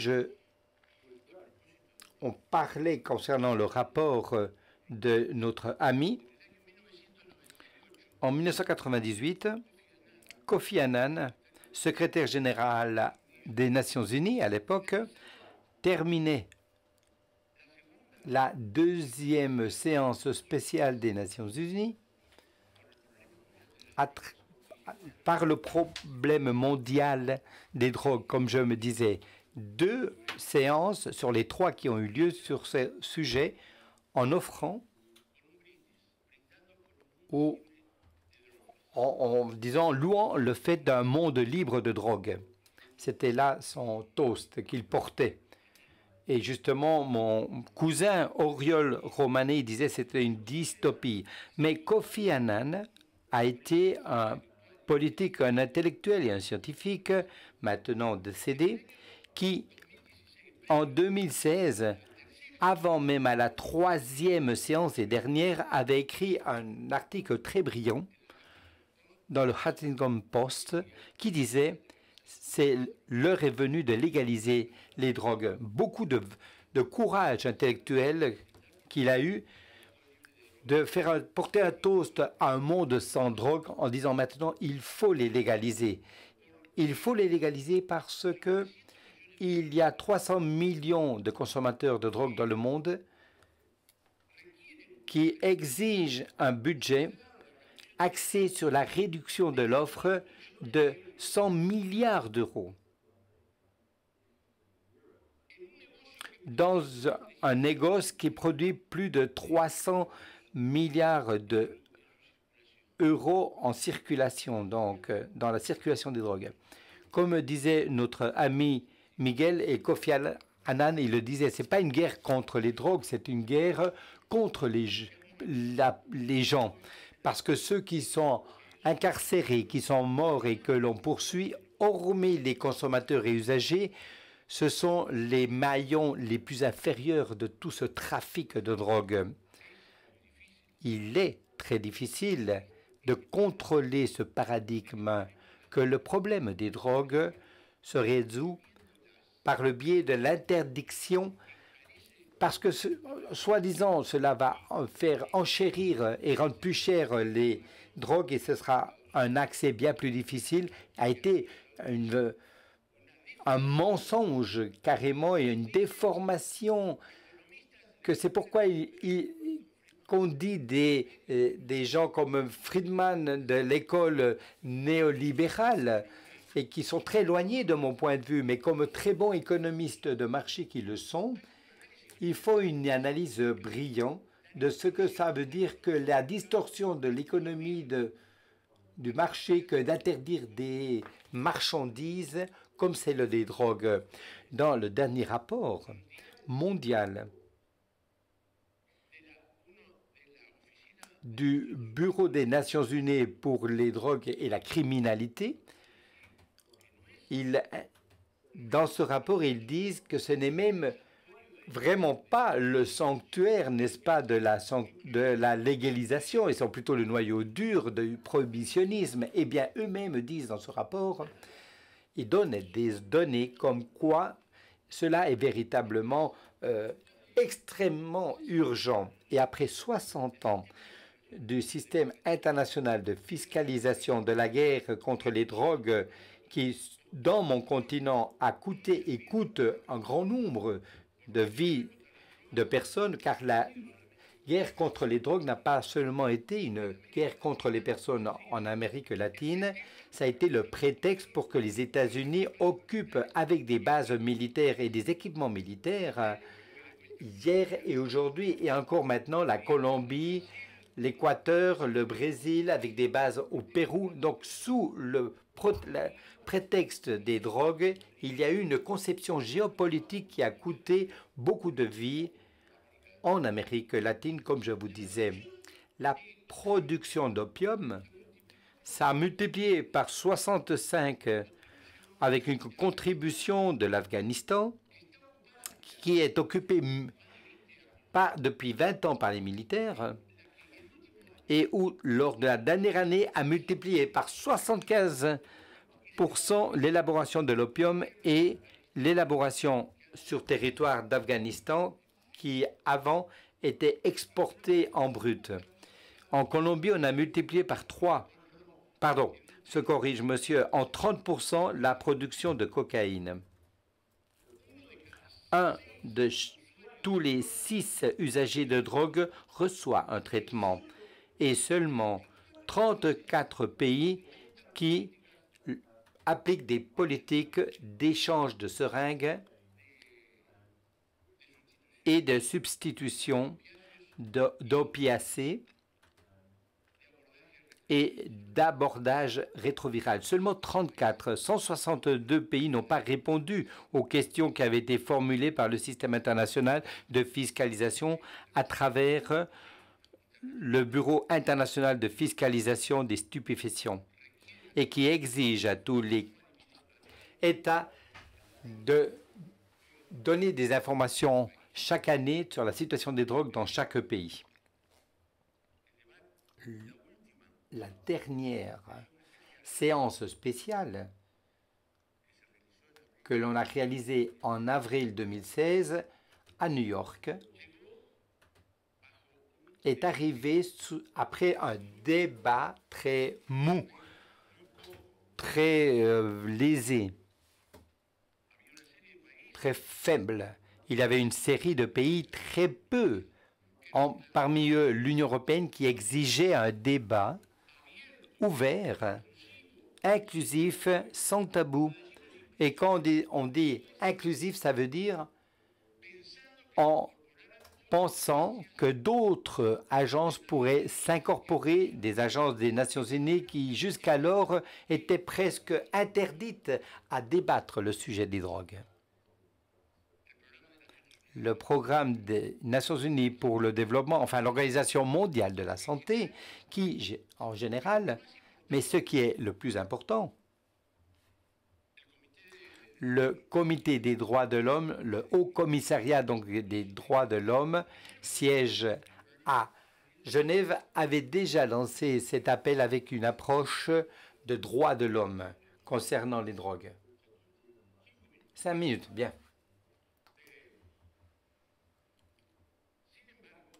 on parlait concernant le rapport de notre ami. En 1998, Kofi Annan, secrétaire général des Nations Unies à l'époque, terminait la deuxième séance spéciale des Nations Unies par le problème mondial des drogues, comme je me disais. 2 séances sur les 3 qui ont eu lieu sur ce sujet, en offrant en disant, louant le fait d'un monde libre de drogue. C'était là son toast qu'il portait. Et justement, mon cousin Oriol Romané disait que c'était une dystopie. Mais Kofi Annan a été un politique, un intellectuel et un scientifique, maintenant décédé, qui, en 2016, avant même à la 3e séance et dernière, avait écrit un article très brillant dans le Huffington Post qui disait « C'est l'heure est venue de légaliser les drogues ». Beaucoup de courage intellectuel qu'il a eu de porter un toast à un monde sans drogue en disant maintenant il faut les légaliser. Il faut les légaliser parce que il y a 300 millions de consommateurs de drogue dans le monde qui exigent un budget axé sur la réduction de l'offre de 100 milliards d'euros. Dans un négoce qui produit plus de 300 milliards d'euros en circulation, donc dans la circulation des drogues. Comme disait notre ami Miguel et Kofi Annan, il le disait, ce n'est pas une guerre contre les drogues, c'est une guerre contre les gens. Parce que ceux qui sont incarcérés, qui sont morts et que l'on poursuit, hormis les consommateurs et usagers, ce sont les maillons les plus inférieurs de tout ce trafic de drogue. Il est très difficile de contrôler ce paradigme que le problème des drogues se résout par le biais de l'interdiction, parce que, soi-disant, cela va faire enchérir et rendre plus cher les drogues et ce sera un accès bien plus difficile, a été un mensonge carrément et une déformation, que c'est pourquoi qu'on dit des gens comme Friedman de l'école néolibérale et qui sont très éloignés de mon point de vue, mais comme très bons économistes de marché qui le sont, il faut une analyse brillante de ce que ça veut dire que la distorsion de l'économie du marché que d'interdire des marchandises comme celle des drogues. Dans le dernier rapport mondial du Bureau des Nations Unies pour les drogues et la criminalité, dans ce rapport, ils disent que ce n'est même vraiment pas le sanctuaire, n'est-ce pas, de la légalisation, ils sont plutôt le noyau dur du prohibitionnisme. Eh bien, eux-mêmes disent dans ce rapport, ils donnent des données comme quoi cela est véritablement extrêmement urgent. Et après 60 ans du système international de fiscalisation de la guerre contre les drogues qui, dans mon continent, a coûté et coûte un grand nombre de vies de personnes, car il guerre contre les drogues n'a pas seulement été une guerre contre les personnes en Amérique latine, ça a été le prétexte pour que les États-Unis occupent avec des bases militaires et des équipements militaires hier et aujourd'hui et encore maintenant la Colombie, l'Équateur, le Brésil avec des bases au Pérou. Donc sous le prétexte des drogues, il y a eu une conception géopolitique qui a coûté beaucoup de vies en Amérique latine, comme je vous disais. La production d'opium, ça a multiplié par 65 avec une contribution de l'Afghanistan qui est occupée depuis 20 ans par les militaires et où, lors de la dernière année, a multiplié par 75% l'élaboration de l'opium et l'élaboration sur territoire d'Afghanistan qui, avant, était exportée en brut. En Colombie, on a multiplié par 3, pardon, se corrige monsieur, en 30% la production de cocaïne. Un de tous les 6 usagers de drogue reçoit un traitement et seulement 34 pays qui appliquent des politiques d'échange de seringues et de substitution d'opiacés et d'abordage rétroviral. Seulement 34, 162 pays n'ont pas répondu aux questions qui avaient été formulées par le système international de fiscalisation à travers le Bureau international de fiscalisation des stupéfiants et qui exige à tous les États de donner des informations chaque année sur la situation des drogues dans chaque pays. La dernière séance spéciale que l'on a réalisée en avril 2016 à New York est arrivée après un débat très mou, très lésé, très faible. Il y avait une série de pays très peu, parmi eux l'Union européenne, qui exigeait un débat ouvert, inclusif, sans tabou. Et quand on dit inclusif, ça veut dire en pensant que d'autres agences pourraient s'incorporer, des agences des Nations Unies qui jusqu'alors étaient presque interdites à débattre le sujet des drogues. Le programme des Nations Unies pour le développement, enfin l'Organisation mondiale de la santé, qui, en général, mais ce qui est le plus important, le Comité des droits de l'homme, le Haut Commissariat donc des droits de l'homme, siège à Genève, avait déjà lancé cet appel avec une approche de droits de l'homme concernant les drogues. 5 minutes, bien.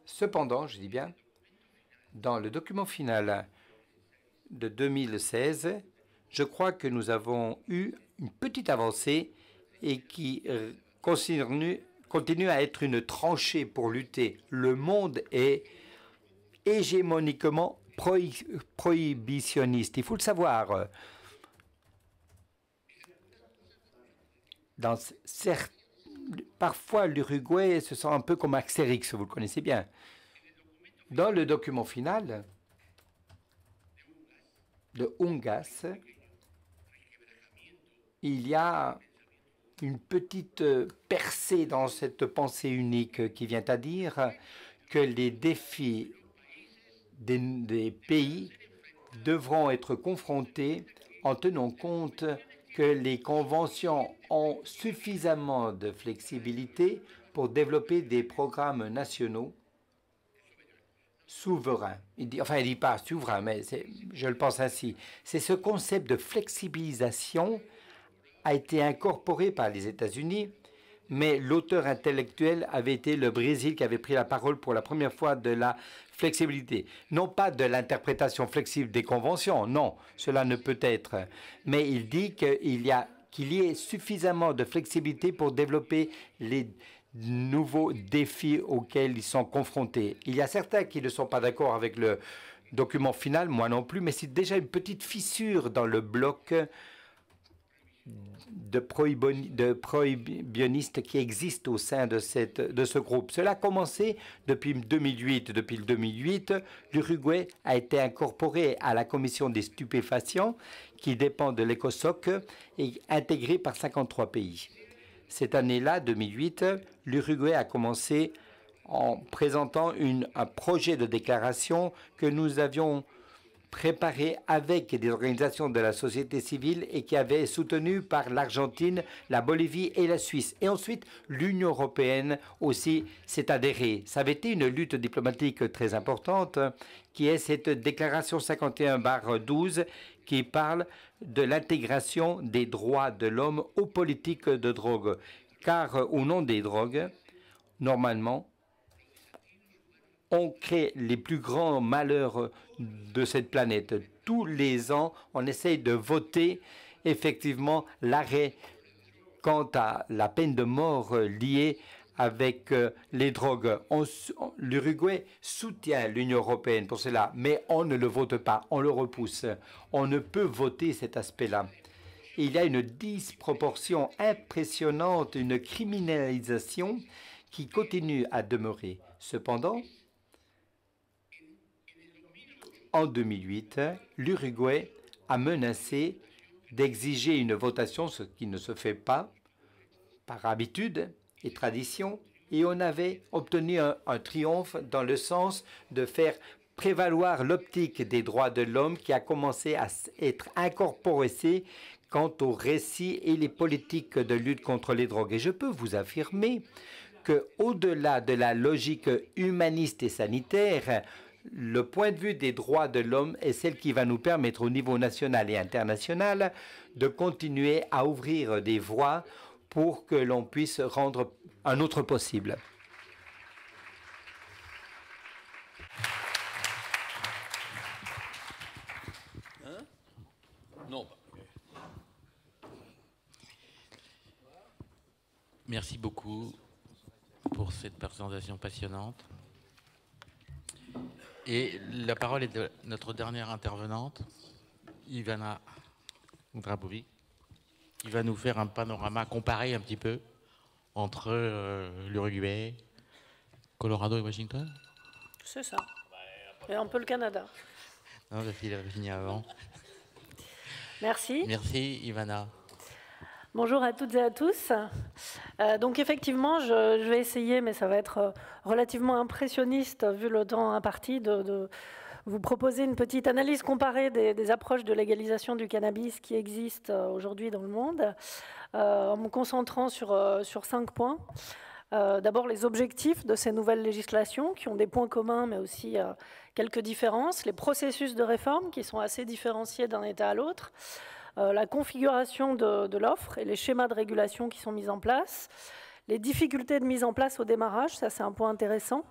Cependant, je dis bien, dans le document final de 2016, je crois que nous avons eu une petite avancée et qui continue à être une tranchée pour lutter. Le monde est hégémoniquement prohibitionniste. Il faut le savoir. Parfois, l'Uruguay se sent un peu comme Astérix, vous le connaissez bien. Dans le document final de Ungas, il y a une petite percée dans cette pensée unique qui vient à dire que les défis des pays devront être confrontés en tenant compte que les conventions ont suffisamment de flexibilité pour développer des programmes nationaux souverains. Il dit pas souverain, mais je le pense ainsi. C'est ce concept de flexibilisation a été incorporé par les États-Unis, mais l'auteur intellectuel avait été le Brésil qui avait pris la parole pour la première fois de la flexibilité. Non pas de l'interprétation flexible des conventions, non, cela ne peut être. Mais il dit qu'il y ait suffisamment de flexibilité pour développer les nouveaux défis auxquels ils sont confrontés. Il y a certains qui ne sont pas d'accord avec le document final, moi non plus, mais c'est déjà une petite fissure dans le bloc de prohibtionnistes qui existe au sein de ce groupe. Cela a commencé depuis 2008. Depuis le 2008, l'Uruguay a été incorporé à la Commission des stupéfacients qui dépend de l'ECOSOC et intégré par 53 pays. Cette année-là, 2008, l'Uruguay a commencé en présentant un projet de déclaration que nous avions préparé avec des organisations de la société civile et qui avait soutenu par l'Argentine, la Bolivie et la Suisse. Et ensuite, l'Union européenne aussi s'est adhérée. Ça avait été une lutte diplomatique très importante qui est cette déclaration 51/12 qui parle de l'intégration des droits de l'homme aux politiques de drogue. Car au nom des drogues, normalement, on crée les plus grands malheurs de cette planète. Tous les ans, on essaye de voter effectivement l'arrêt quant à la peine de mort liée avec les drogues. L'Uruguay soutient l'Union européenne pour cela, mais on ne le vote pas, on le repousse. On ne peut voter cet aspect-là. Il y a une disproportion impressionnante, une criminalisation qui continue à demeurer. Cependant, en 2008, l'Uruguay a menacé d'exiger une votation, ce qui ne se fait pas par habitude et tradition, et on avait obtenu un triomphe dans le sens de faire prévaloir l'optique des droits de l'homme qui a commencé à être incorporée quant aux récits et les politiques de lutte contre les drogues. Et je peux vous affirmer qu'au-delà de la logique humaniste et sanitaire, le point de vue des droits de l'homme est celle qui va nous permettre au niveau national et international de continuer à ouvrir des voies pour que l'on puisse rendre un autre possible. Non. Merci beaucoup pour cette présentation passionnante. Et la parole est de notre dernière intervenante, Ivana Drabovic, qui va nous faire un panorama comparé un petit peu entre l'Uruguay, Colorado et Washington. C'est ça. Et un peu le Canada. Non, il a fini avant. Merci. Merci, Ivana. Bonjour à toutes et à tous. Donc effectivement, je vais essayer, mais ça va être relativement impressionniste vu le temps imparti, de vous proposer une petite analyse comparée des approches de légalisation du cannabis qui existent aujourd'hui dans le monde, en me concentrant sur 5 points. D'abord, les objectifs de ces nouvelles législations qui ont des points communs, mais aussi quelques différences. Les processus de réforme qui sont assez différenciés d'un État à l'autre. La configuration de l'offre et les schémas de régulation qui sont mis en place, les difficultés de mise en place au démarrage, ça c'est un point intéressant,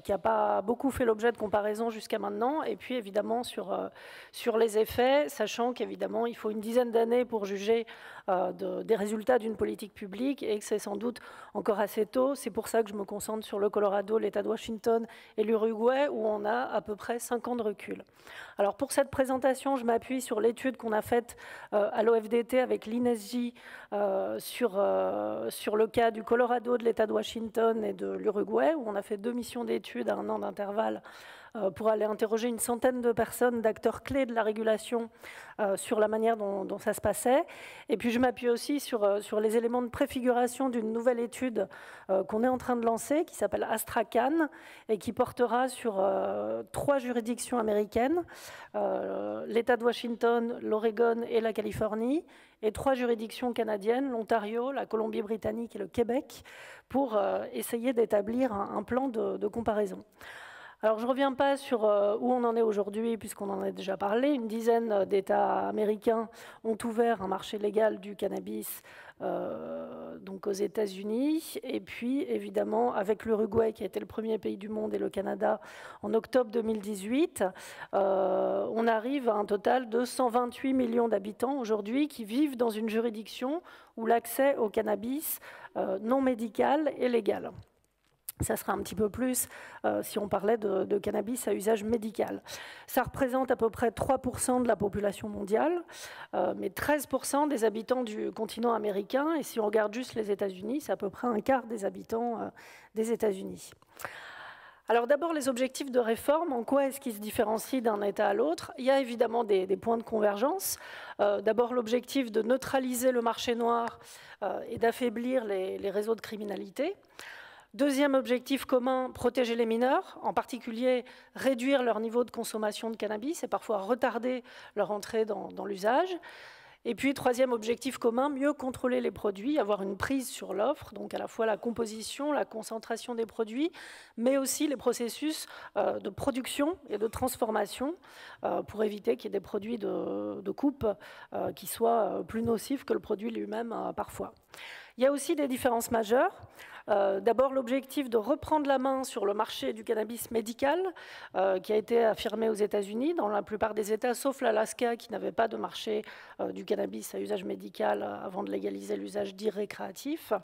qui n'a pas beaucoup fait l'objet de comparaison jusqu'à maintenant, et puis évidemment sur les effets, sachant qu'évidemment il faut une dizaine d'années pour juger des résultats d'une politique publique, et que c'est sans doute encore assez tôt. C'est pour ça que je me concentre sur le Colorado, l'État de Washington et l'Uruguay, où on a à peu près 5 ans de recul. Alors pour cette présentation, je m'appuie sur l'étude qu'on a faite à l'OFDT avec l'INSJ sur le cas du Colorado, de l'État de Washington et de l'Uruguay, où on a fait 2 missions d'études à 1 an d'intervalle pour aller interroger une centaine de personnes, d'acteurs clés de la régulation sur la manière dont ça se passait. Et puis je m'appuie aussi sur les éléments de préfiguration d'une nouvelle étude qu'on est en train de lancer, qui s'appelle Astrakhan, et qui portera sur 3 juridictions américaines, l'État de Washington, l'Oregon et la Californie, et 3 juridictions canadiennes, l'Ontario, la Colombie-Britannique et le Québec, pour essayer d'établir un plan de comparaison. Alors, je ne reviens pas sur où on en est aujourd'hui, puisqu'on en a déjà parlé. Une dizaine d'États américains ont ouvert un marché légal du cannabis donc aux États-Unis. Et puis, évidemment, avec l'Uruguay, qui a été le premier pays du monde, et le Canada, en octobre 2018, on arrive à un total de 128 millions d'habitants aujourd'hui qui vivent dans une juridiction où l'accès au cannabis non médical est légal. Ça sera un petit peu plus si on parlait de cannabis à usage médical. Ça représente à peu près 3% de la population mondiale, mais 13% des habitants du continent américain. Et si on regarde juste les États-Unis, c'est à peu près un quart des habitants des États-Unis. Alors d'abord, les objectifs de réforme, en quoi est-ce qu'ils se différencient d'un État à l'autre? Il y a évidemment des points de convergence. D'abord, l'objectif de neutraliser le marché noir et d'affaiblir les réseaux de criminalité. Deuxième objectif commun, protéger les mineurs, en particulier réduire leur niveau de consommation de cannabis et parfois retarder leur entrée dans l'usage. Et puis, troisième objectif commun, mieux contrôler les produits, avoir une prise sur l'offre, donc à la fois la composition, la concentration des produits, mais aussi les processus de production et de transformation pour éviter qu'il y ait des produits de coupe qui soient plus nocifs que le produit lui-même parfois. Il y a aussi des différences majeures. D'abord, l'objectif de reprendre la main sur le marché du cannabis médical qui a été affirmé aux États-Unis, dans la plupart des États, sauf l'Alaska qui n'avait pas de marché du cannabis à usage médical avant de légaliser l'usage dit récréatif.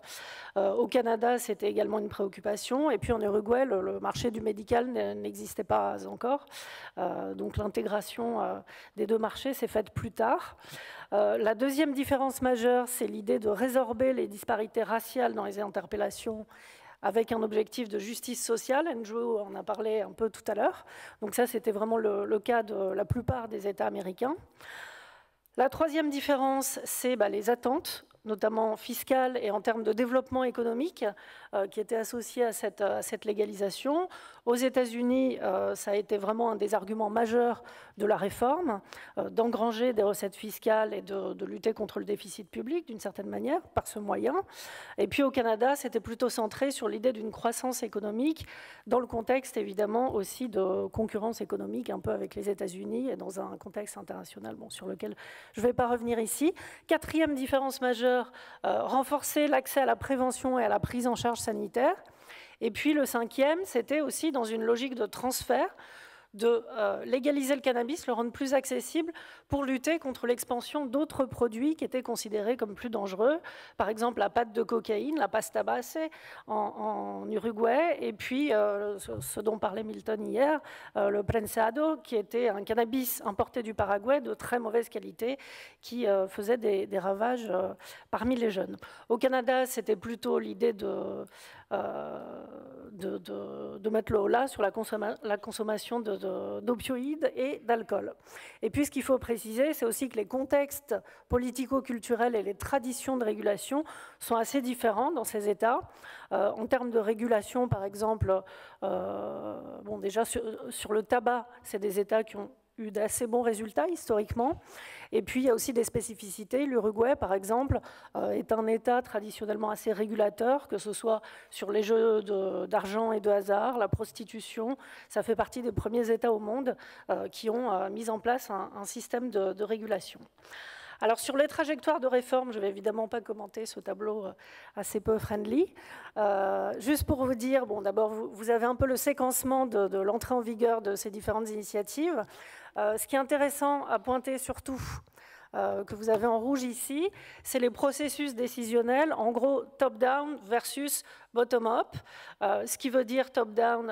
Au Canada, c'était également une préoccupation. Et puis en Uruguay, le marché du médical n'existait pas encore. Donc l'intégration des deux marchés s'est faite plus tard. La deuxième différence majeure, c'est l'idée de résorber les disparités raciales dans les interpellations avec un objectif de justice sociale. Andrew en a parlé un peu tout à l'heure. Donc ça, c'était vraiment le cas de la plupart des États américains. La troisième différence, c'est les attentes, notamment fiscales et en termes de développement économique, qui étaient associées à cette légalisation. Aux États-Unis, ça a été vraiment un des arguments majeurs de la réforme, d'engranger des recettes fiscales et de lutter contre le déficit public, d'une certaine manière, par ce moyen. Et puis au Canada, c'était plutôt centré sur l'idée d'une croissance économique, dans le contexte, évidemment, aussi de concurrence économique, un peu avec les États-Unis, et dans un contexte international sur lequel je ne vais pas revenir ici. Quatrième différence majeure, renforcer l'accès à la prévention et à la prise en charge sanitaire. Et puis le cinquième, c'était aussi dans une logique de transfert, de légaliser le cannabis, le rendre plus accessible pour lutter contre l'expansion d'autres produits qui étaient considérés comme plus dangereux. Par exemple, la pâte de cocaïne, la pasta base en Uruguay, et puis ce dont parlait Milton hier, le prensado, qui était un cannabis importé du Paraguay de très mauvaise qualité, qui faisait des ravages parmi les jeunes. Au Canada, c'était plutôt l'idée de mettre le holà sur la consommation d'opioïdes et d'alcool. Et puis ce qu'il faut préciser, c'est aussi que les contextes politico-culturels et les traditions de régulation sont assez différents dans ces États. En termes de régulation, par exemple, déjà sur le tabac, c'est des États qui ont eu d'assez bons résultats historiquement. Et puis, il y a aussi des spécificités. L'Uruguay, par exemple, est un État traditionnellement assez régulateur, que ce soit sur les jeux d'argent et de hasard, la prostitution. Ça fait partie des premiers États au monde qui ont mis en place un système de régulation. Alors, sur les trajectoires de réforme, je ne vais évidemment pas commenter ce tableau assez peu friendly. Juste pour vous dire, d'abord, vous avez un peu le séquencement de l'entrée en vigueur de ces différentes initiatives. Ce qui est intéressant à pointer surtout, que vous avez en rouge ici, c'est les processus décisionnels, en gros top-down versus bottom-up, ce qui veut dire top-down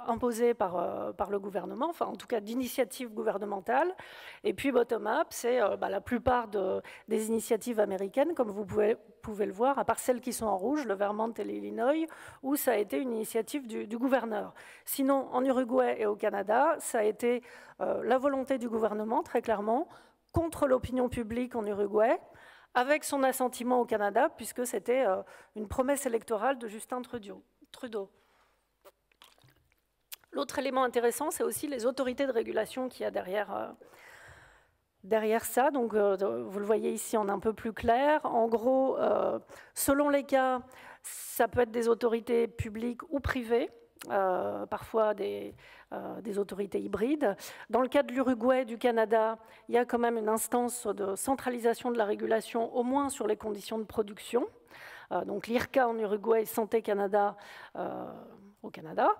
imposé par le gouvernement, enfin en tout cas d'initiative gouvernementale, et puis bottom-up, c'est la plupart des initiatives américaines, comme vous pouvez le voir, à part celles qui sont en rouge, le Vermont et l'Illinois, où ça a été une initiative du gouverneur. Sinon, en Uruguay et au Canada, ça a été la volonté du gouvernement, très clairement, contre l'opinion publique en Uruguay, avec son assentiment au Canada, puisque c'était une promesse électorale de Justin Trudeau. L'autre élément intéressant, c'est aussi les autorités de régulation qu'il y a derrière ça. Donc, vous le voyez ici en un peu plus clair. En gros, selon les cas, ça peut être des autorités publiques ou privées. parfois des autorités hybrides. Dans le cas de l'Uruguay, du Canada, il y a quand même une instance de centralisation de la régulation, au moins sur les conditions de production. Donc l'IRCA en Uruguay, Santé Canada au Canada.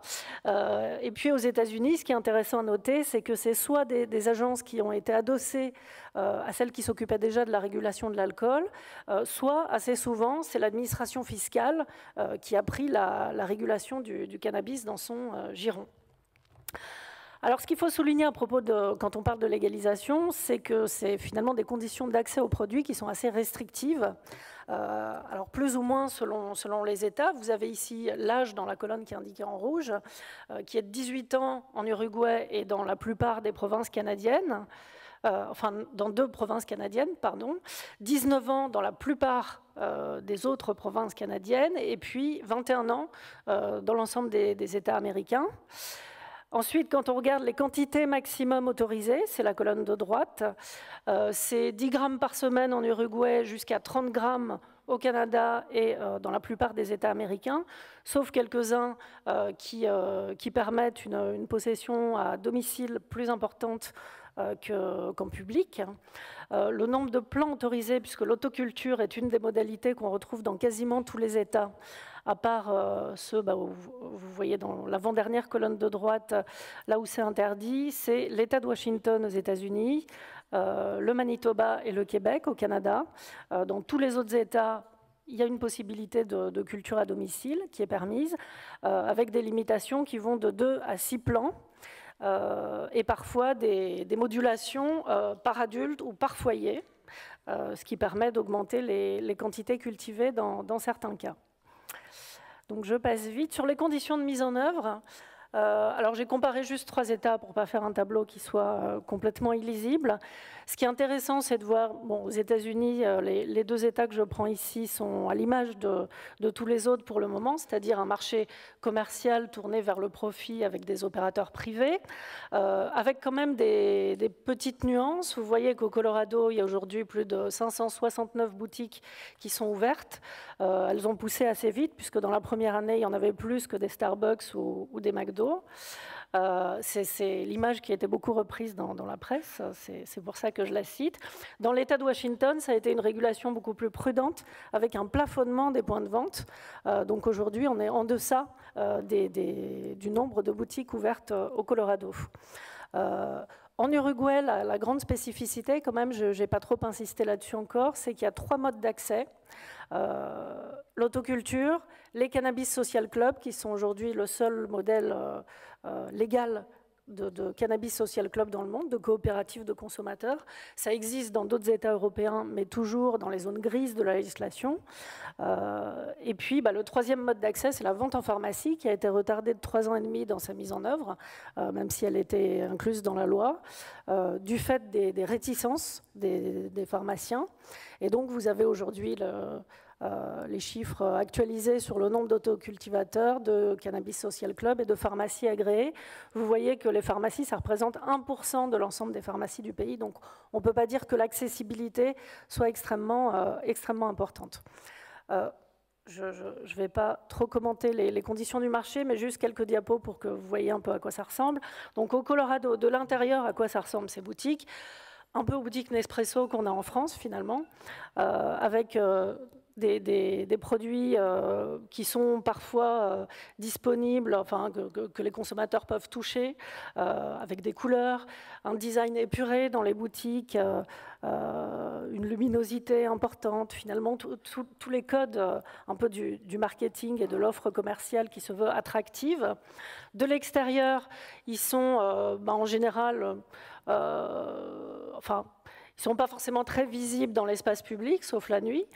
Et puis aux États-Unis, ce qui est intéressant à noter, c'est que c'est soit des agences qui ont été adossées à celles qui s'occupaient déjà de la régulation de l'alcool, soit assez souvent, c'est l'administration fiscale qui a pris la régulation du cannabis dans son giron. Alors, ce qu'il faut souligner à propos quand on parle de légalisation, c'est que c'est finalement des conditions d'accès aux produits qui sont assez restrictives. Alors, plus ou moins selon les États. Vous avez ici l'âge dans la colonne qui est indiquée en rouge, qui est de 18 ans en Uruguay et dans la plupart des provinces canadiennes. Enfin, dans 2 provinces canadiennes, pardon. 19 ans dans la plupart des autres provinces canadiennes, et puis 21 ans dans l'ensemble des États américains. Ensuite, quand on regarde les quantités maximum autorisées, c'est la colonne de droite, c'est 10 grammes par semaine en Uruguay jusqu'à 30 grammes au Canada et dans la plupart des États américains, sauf quelques-uns qui permettent une possession à domicile plus importante qu'en public. Le nombre de plants autorisés, puisque l'autoculture est une des modalités qu'on retrouve dans quasiment tous les États, à part ceux où vous voyez dans l'avant-dernière colonne de droite, là où c'est interdit, c'est l'État de Washington aux États-Unis, le Manitoba et le Québec au Canada. Dans tous les autres États, il y a une possibilité de culture à domicile qui est permise, avec des limitations qui vont de 2 à 6 plants. Et parfois des modulations par adulte ou par foyer, ce qui permet d'augmenter les quantités cultivées dans certains cas. Donc je passe vite. Sur les conditions de mise en œuvre, alors j'ai comparé juste 3 États pour ne pas faire un tableau qui soit complètement illisible. Ce qui est intéressant, c'est de voir, bon, aux États-Unis, les 2 États que je prends ici sont à l'image de tous les autres pour le moment, c'est-à-dire un marché commercial tourné vers le profit avec des opérateurs privés, avec quand même des petites nuances. Vous voyez qu'au Colorado, il y a aujourd'hui plus de 569 boutiques qui sont ouvertes. Elles ont poussé assez vite, puisque dans la première année, il y en avait plus que des Starbucks ou des McDo. C'est l'image qui a été beaucoup reprise dans la presse, c'est pour ça que je la cite. Dans l'État de Washington, ça a été une régulation beaucoup plus prudente, avec un plafonnement des points de vente. Donc aujourd'hui, on est en deçà du nombre de boutiques ouvertes au Colorado. En Uruguay, la grande spécificité, quand même, je n'ai pas trop insisté là-dessus encore, c'est qu'il y a 3 modes d'accès. L'autoculture, les cannabis social club, qui sont aujourd'hui le seul modèle légal de cannabis social club dans le monde, de coopératives de consommateurs. Ça existe dans d'autres États européens, mais toujours dans les zones grises de la législation. Et puis, le 3e mode d'accès, c'est la vente en pharmacie, qui a été retardée de 3 ans et demi dans sa mise en œuvre, même si elle était incluse dans la loi, du fait des réticences des pharmaciens. Et donc, vous avez aujourd'hui les chiffres actualisés sur le nombre d'autocultivateurs, de cannabis social club et de pharmacies agréées. Vous voyez que les pharmacies, ça représente 1% de l'ensemble des pharmacies du pays. Donc, on ne peut pas dire que l'accessibilité soit extrêmement importante. Je ne vais pas trop commenter les conditions du marché, mais juste quelques diapos pour que vous voyez un peu à quoi ça ressemble. Donc, au Colorado, de l'intérieur, à quoi ça ressemble ces boutiques? Un peu aux boutiques Nespresso qu'on a en France, finalement, avec des produits qui sont parfois disponibles, enfin, que les consommateurs peuvent toucher, avec des couleurs, un design épuré dans les boutiques, une luminosité importante, finalement tous les codes un peu du marketing et de l'offre commerciale qui se veut attractive. De l'extérieur, ils sont en général, ils ne sont pas forcément très visibles dans l'espace public, sauf la nuit.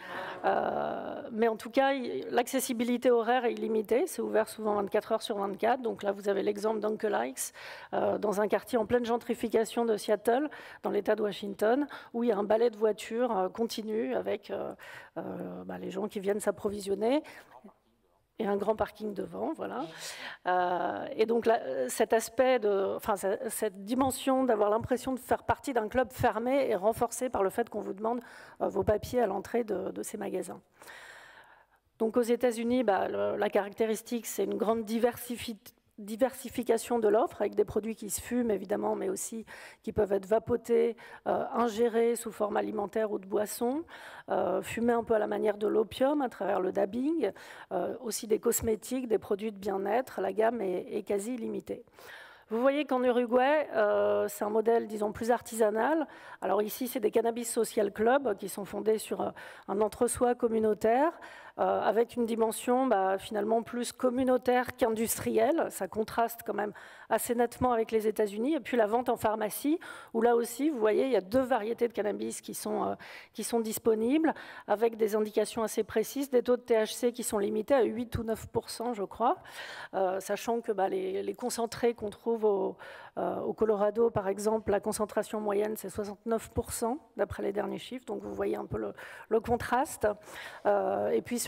Mais en tout cas, l'accessibilité horaire est illimitée. C'est ouvert souvent 24 heures sur 24. Donc là, vous avez l'exemple d'Uncle Ike's, dans un quartier en pleine gentrification de Seattle, dans l'État de Washington, où il y a un balai de voitures continu avec les gens qui viennent s'approvisionner. Et un grand parking devant, voilà. Et donc cet aspect, cette dimension d'avoir l'impression de faire partie d'un club fermé est renforcée par le fait qu'on vous demande vos papiers à l'entrée de ces magasins. Donc aux États-Unis, la caractéristique, c'est une grande diversification de l'offre avec des produits qui se fument évidemment, mais aussi qui peuvent être vapotés, ingérés sous forme alimentaire ou de boisson, fumés un peu à la manière de l'opium à travers le dabbing, aussi des cosmétiques, des produits de bien-être. La gamme est quasi illimitée. Vous voyez qu'en Uruguay, c'est un modèle, disons, plus artisanal. Alors ici, c'est des cannabis social clubs qui sont fondés sur un entre-soi communautaire, avec une dimension finalement plus communautaire qu'industrielle. Ça contraste quand même assez nettement avec les États-Unis. Et puis la vente en pharmacie, où là aussi, vous voyez, il y a 2 variétés de cannabis qui sont disponibles, avec des indications assez précises, des taux de THC qui sont limités à 8 ou 9%, je crois, sachant que les concentrés qu'on trouve au Colorado, par exemple, la concentration moyenne, c'est 69%, d'après les derniers chiffres. Donc, vous voyez un peu le contraste. Et puis,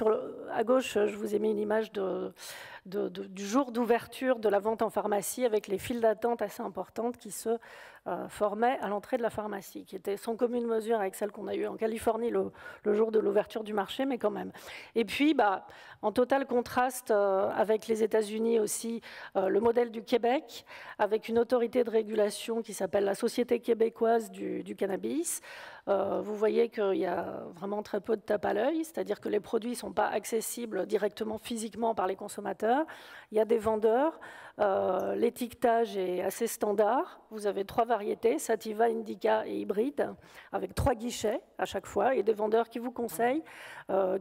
à gauche, je vous ai mis une image du jour d'ouverture de la vente en pharmacie, avec les files d'attente assez importantes qui se formaient à l'entrée de la pharmacie, qui étaient sans commune mesure avec celle qu'on a eue en Californie le jour de l'ouverture du marché, mais quand même. Et puis, en total contraste avec les États-Unis aussi, le modèle du Québec, avec une autorité de régulation qui s'appelle la Société québécoise du cannabis. Vous voyez qu'il y a vraiment très peu de tape à l'œil, c'est-à-dire que les produits ne sont pas accessibles directement physiquement par les consommateurs. Il y a des vendeurs, l'étiquetage est assez standard. Vous avez 3 variétés, Sativa, Indica et Hybride, avec 3 guichets à chaque fois, et des vendeurs qui vous conseillent,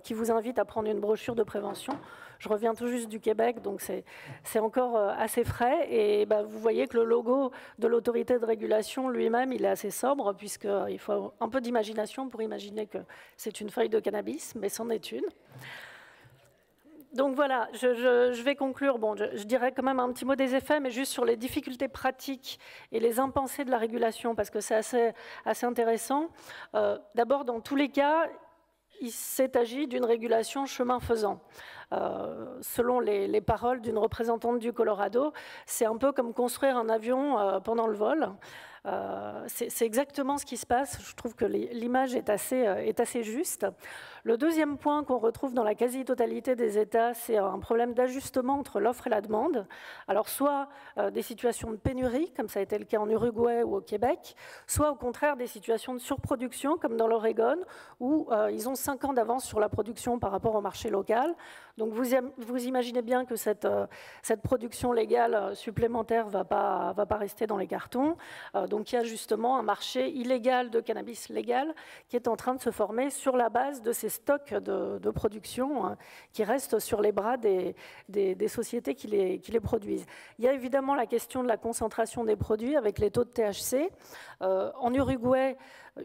qui vous invitent à prendre une brochure de prévention. Je reviens tout juste du Québec, donc c'est encore assez frais. Et vous voyez que le logo de l'autorité de régulation lui-même, il est assez sobre, puisqu'il faut un peu d'imagination pour imaginer que c'est une feuille de cannabis, mais c'en est une. Donc voilà, je vais conclure. Bon, je dirais quand même un petit mot des effets, mais juste sur les difficultés pratiques et les impensés de la régulation, parce que c'est assez intéressant. D'abord, dans tous les cas, il s'est agi d'une régulation chemin faisant. Selon les paroles d'une représentante du Colorado, c'est un peu comme construire un avion pendant le vol. C'est exactement ce qui se passe. Je trouve que l'image est assez juste. Le deuxième point qu'on retrouve dans la quasi-totalité des États, c'est un problème d'ajustement entre l'offre et la demande. Alors soit des situations de pénurie, comme ça a été le cas en Uruguay ou au Québec, soit au contraire des situations de surproduction, comme dans l'Oregon, où ils ont 5 ans d'avance sur la production par rapport au marché local. Donc vous imaginez bien que cette production légale supplémentaire ne va pas rester dans les cartons. Donc il y a justement un marché illégal de cannabis légal qui est en train de se former sur la base de ces stocks de production qui restent sur les bras des sociétés qui les produisent. Il y a évidemment la question de la concentration des produits avec les taux de THC. En Uruguay,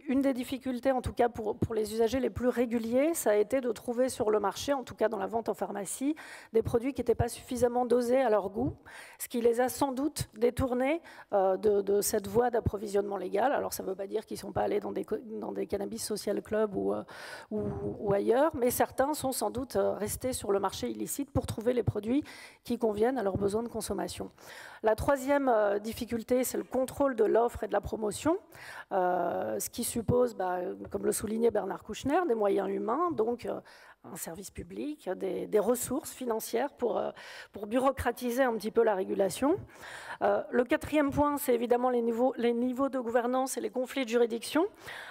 une des difficultés, en tout cas pour les usagers les plus réguliers, ça a été de trouver sur le marché, en tout cas dans la vente en pharmacie, des produits qui n'étaient pas suffisamment dosés à leur goût, ce qui les a sans doute détournés de cette voie d'approvisionnement légal. Alors ça ne veut pas dire qu'ils ne sont pas allés dans des cannabis social clubs ou ailleurs, mais certains sont sans doute restés sur le marché illicite pour trouver les produits qui conviennent à leurs besoins de consommation. La troisième difficulté, c'est le contrôle de l'offre et de la promotion, ce qui suppose, comme le soulignait Bernard Kouchner, des moyens humains, donc un service public, des ressources financières pour bureaucratiser un petit peu la régulation. Le quatrième point, c'est évidemment les niveaux de gouvernance et les conflits de juridiction,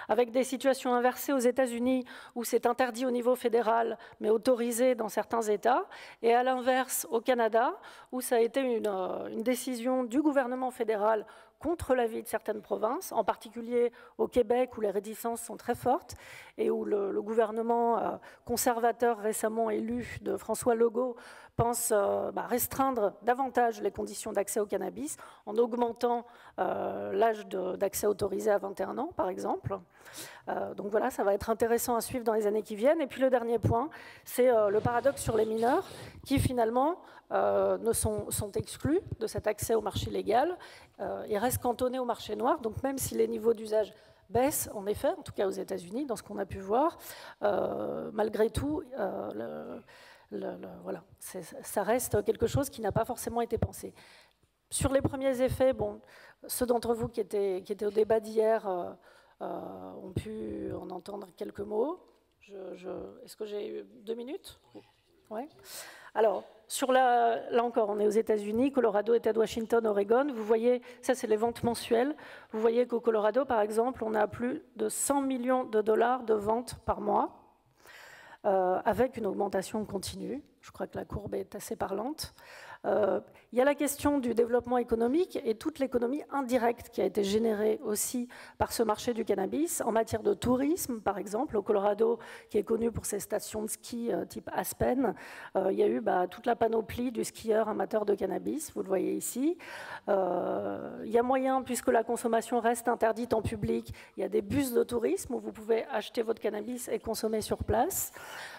avec des situations inversées aux États-Unis où c'est interdit au niveau fédéral, mais autorisé dans certains États, et à l'inverse au Canada, où ça a été une décision du gouvernement fédéral contre l'avis de certaines provinces, en particulier au Québec où les réticences sont très fortes et où le gouvernement conservateur récemment élu de François Legault pense restreindre davantage les conditions d'accès au cannabis en augmentant l'âge d'accès autorisé à 21 ans, par exemple. Donc voilà, ça va être intéressant à suivre dans les années qui viennent. Et puis le dernier point, c'est le paradoxe sur les mineurs qui finalement sont exclus de cet accès au marché légal et restent cantonnés au marché noir. Donc même si les niveaux d'usage baissent, en effet, en tout cas aux États-Unis, dans ce qu'on a pu voir, malgré tout, voilà, ça reste quelque chose qui n'a pas forcément été pensé. Sur les premiers effets, bon, ceux d'entre vous qui étaient au débat d'hier ont pu en entendre quelques mots. Est-ce que j'ai 2 minutes ? Ouais. Alors, là encore, on est aux États-Unis, Colorado, État de Washington, Oregon. Vous voyez, ça c'est les ventes mensuelles. Vous voyez qu'au Colorado, par exemple, on a plus de 100 millions de dollars de ventes par mois, avec une augmentation continue. Je crois que la courbe est assez parlante. Il y a la question du développement économique et toute l'économie indirecte qui a été générée aussi par ce marché du cannabis en matière de tourisme, par exemple. Au Colorado, qui est connu pour ses stations de ski type Aspen, il y a eu toute la panoplie du skieur amateur de cannabis, vous le voyez ici. Il y a moyen, puisque la consommation reste interdite en public, il y a des bus de tourisme où vous pouvez acheter votre cannabis et consommer sur place.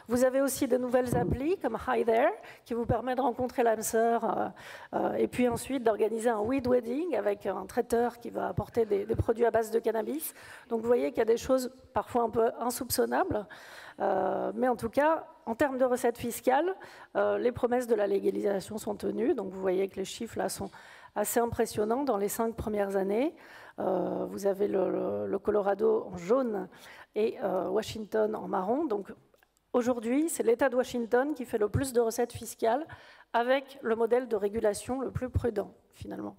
Vous avez aussi de nouvelles applis comme Hi There qui vous permet de rencontrer l'âme sœur et puis ensuite d'organiser un weed wedding avec un traiteur qui va apporter des produits à base de cannabis. Donc vous voyez qu'il y a des choses parfois un peu insoupçonnables, mais en tout cas, en termes de recettes fiscales, les promesses de la légalisation sont tenues. Donc vous voyez que les chiffres là sont assez impressionnants dans les 5 premières années. Vous avez le Colorado en jaune et Washington en marron. Donc aujourd'hui, c'est l'État de Washington qui fait le plus de recettes fiscales avec le modèle de régulation le plus prudent, finalement.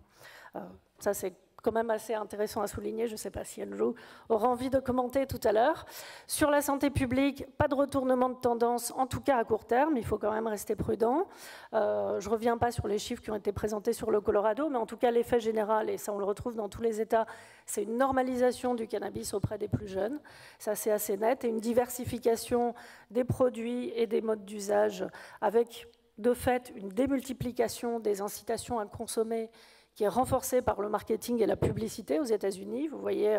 Ça, c'est quand même assez intéressant à souligner. Je ne sais pas si Andrew aura envie de commenter tout à l'heure. Sur la santé publique, pas de retournement de tendance, en tout cas à court terme. Il faut quand même rester prudent. Je ne reviens pas sur les chiffres qui ont été présentés sur le Colorado, mais en tout cas, l'effet général, et ça on le retrouve dans tous les États, c'est une normalisation du cannabis auprès des plus jeunes. Ça, c'est assez net. Et une diversification des produits et des modes d'usage avec, de fait, une démultiplication des incitations à consommer qui est renforcée par le marketing et la publicité aux États-Unis. Vous voyez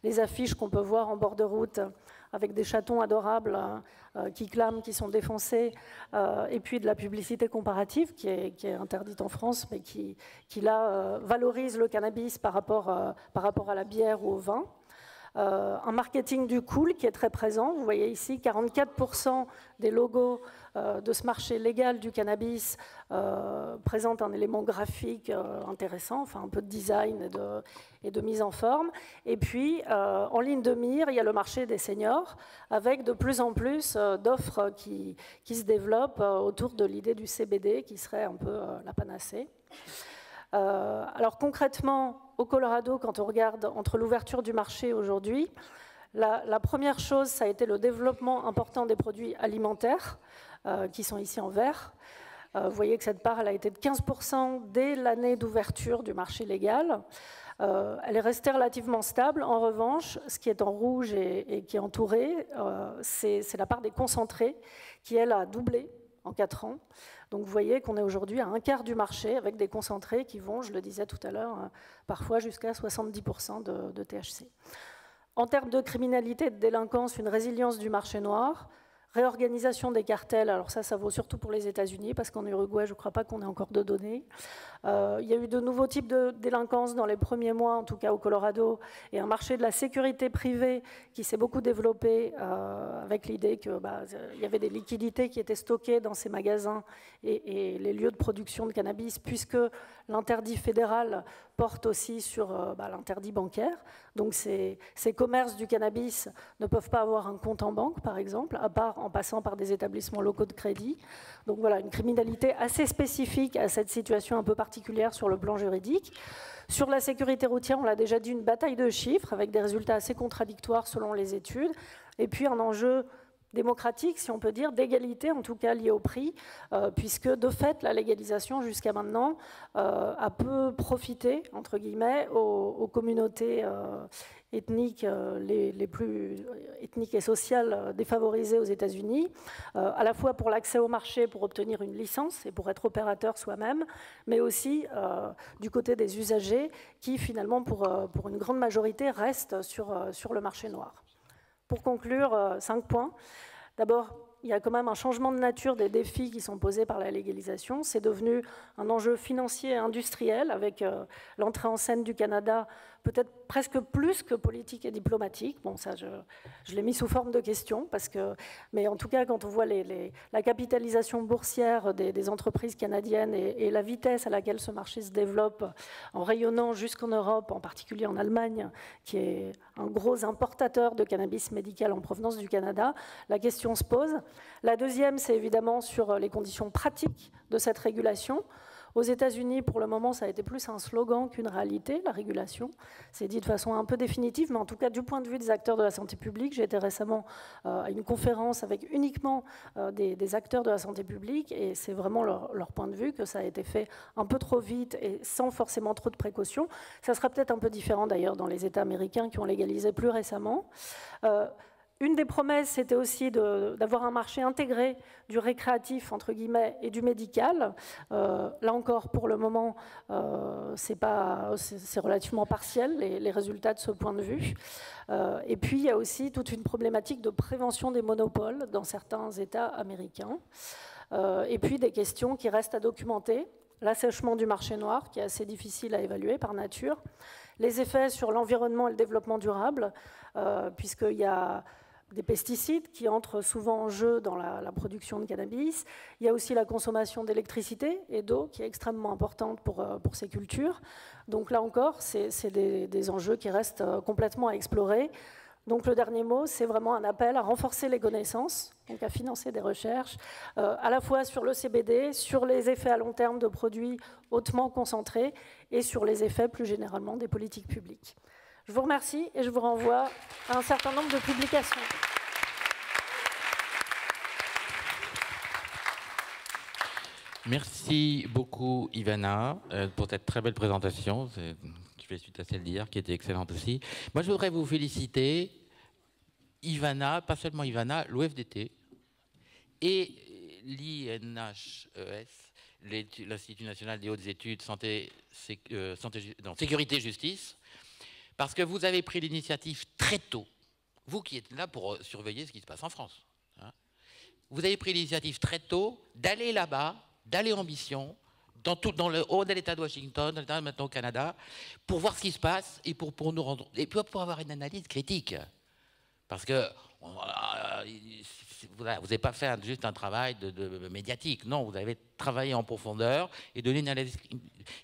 les affiches qu'on peut voir en bord de route avec des chatons adorables qui clament, qui sont défoncés, et puis de la publicité comparative qui est interdite en France, mais qui là, valorise le cannabis par rapport à la bière ou au vin. Un marketing du cool qui est très présent. Vous voyez ici 44% des logos de ce marché légal du cannabis présentent un élément graphique intéressant, enfin un peu de design et de mise en forme. Et puis, en ligne de mire, il y a le marché des seniors, avec de plus en plus d'offres qui se développent autour de l'idée du CBD, qui serait un peu la panacée. Alors concrètement, au Colorado, quand on regarde entre l'ouverture du marché aujourd'hui, la première chose, ça a été le développement important des produits alimentaires, qui sont ici en vert. Vous voyez que cette part, elle a été de 15% dès l'année d'ouverture du marché légal. Elle est restée relativement stable. En revanche, ce qui est en rouge et qui est entouré, c'est la part des concentrés, qui, elle, a doublé en 4 ans. Donc vous voyez qu'on est aujourd'hui à un quart du marché avec des concentrés qui vont, je le disais tout à l'heure, parfois jusqu'à 70% de THC. En termes de criminalité et de délinquance, une résilience du marché noir, réorganisation des cartels, alors ça vaut surtout pour les États-Unis, parce qu'en Uruguay, je ne crois pas qu'on ait encore de données. Il y a eu de nouveaux types de délinquance dans les premiers mois, en tout cas au Colorado, et un marché de la sécurité privée qui s'est beaucoup développé avec l'idée qu'il y avait des liquidités qui étaient stockées dans ces magasins et les lieux de production de cannabis, puisque l'interdit fédéral porte aussi sur l'interdit bancaire. Donc ces commerces du cannabis ne peuvent pas avoir un compte en banque, par exemple, à part en passant par des établissements locaux de crédit. Donc voilà, une criminalité assez spécifique à cette situation un peu particulière sur le plan juridique. Sur la sécurité routière, on l'a déjà dit, une bataille de chiffres avec des résultats assez contradictoires selon les études. Et puis un enjeu démocratique, si on peut dire, d'égalité, en tout cas lié au prix, puisque de fait, la légalisation jusqu'à maintenant a peu profité, entre guillemets, aux communautés ethniques les plus ethniques et sociales défavorisées aux États-Unis, à la fois pour l'accès au marché, pour obtenir une licence et pour être opérateur soi-même, mais aussi du côté des usagers qui, finalement, pour une grande majorité, restent sur le marché noir. Pour conclure, 5 points. D'abord, il y a quand même un changement de nature des défis qui sont posés par la légalisation. C'est devenu un enjeu financier et industriel avec l'entrée en scène du Canada, peut-être presque plus que politique et diplomatique. Bon, ça, je l'ai mis sous forme de question, mais en tout cas, quand on voit la capitalisation boursière des entreprises canadiennes et la vitesse à laquelle ce marché se développe en rayonnant jusqu'en Europe, en particulier en Allemagne, qui est un gros importateur de cannabis médical en provenance du Canada, la question se pose. La deuxième, c'est évidemment sur les conditions pratiques de cette régulation. Aux États-Unis, pour le moment, ça a été plus un slogan qu'une réalité, la régulation. C'est dit de façon un peu définitive, mais en tout cas, du point de vue des acteurs de la santé publique, j'ai été récemment à une conférence avec uniquement des acteurs de la santé publique, et c'est vraiment leur point de vue que ça a été fait un peu trop vite et sans forcément trop de précautions. Ça sera peut-être un peu différent d'ailleurs dans les États américains qui ont légalisé plus récemment. Une des promesses, c'était aussi d'avoir un marché intégré du récréatif, entre guillemets, et du médical. Là encore, pour le moment, c'est relativement partiel, les résultats de ce point de vue. Et puis, il y a aussi toute une problématique de prévention des monopoles dans certains États américains. Et puis, des questions qui restent à documenter. L'assèchement du marché noir, qui est assez difficile à évaluer par nature. Les effets sur l'environnement et le développement durable, puisqu'il y a des pesticides qui entrent souvent en jeu dans la production de cannabis. Il y a aussi la consommation d'électricité et d'eau qui est extrêmement importante pour ces cultures. Donc là encore, c'est des enjeux qui restent complètement à explorer. Donc le dernier mot, c'est vraiment un appel à renforcer les connaissances, donc à financer des recherches, à la fois sur le CBD, sur les effets à long terme de produits hautement concentrés et sur les effets plus généralement des politiques publiques. Je vous remercie et je vous renvoie à un certain nombre de publications. Merci beaucoup Ivana pour cette très belle présentation, qui fait suite à celle d'hier, qui était excellente aussi. Moi je voudrais vous féliciter, Ivana, pas seulement Ivana, l'OFDT et l'INHES, l'Institut national des hautes études sécurité et justice, parce que vous avez pris l'initiative très tôt, vous qui êtes là pour surveiller ce qui se passe en France, hein. Vous avez pris l'initiative très tôt d'aller là-bas, d'aller en mission, dans l'État de Washington, maintenant au Canada, pour voir ce qui se passe et pour nous rendre, et pour avoir une analyse critique. Parce que vous n'avez pas fait juste un travail de médiatique, non, vous avez travaillé en profondeur et donné une analyse.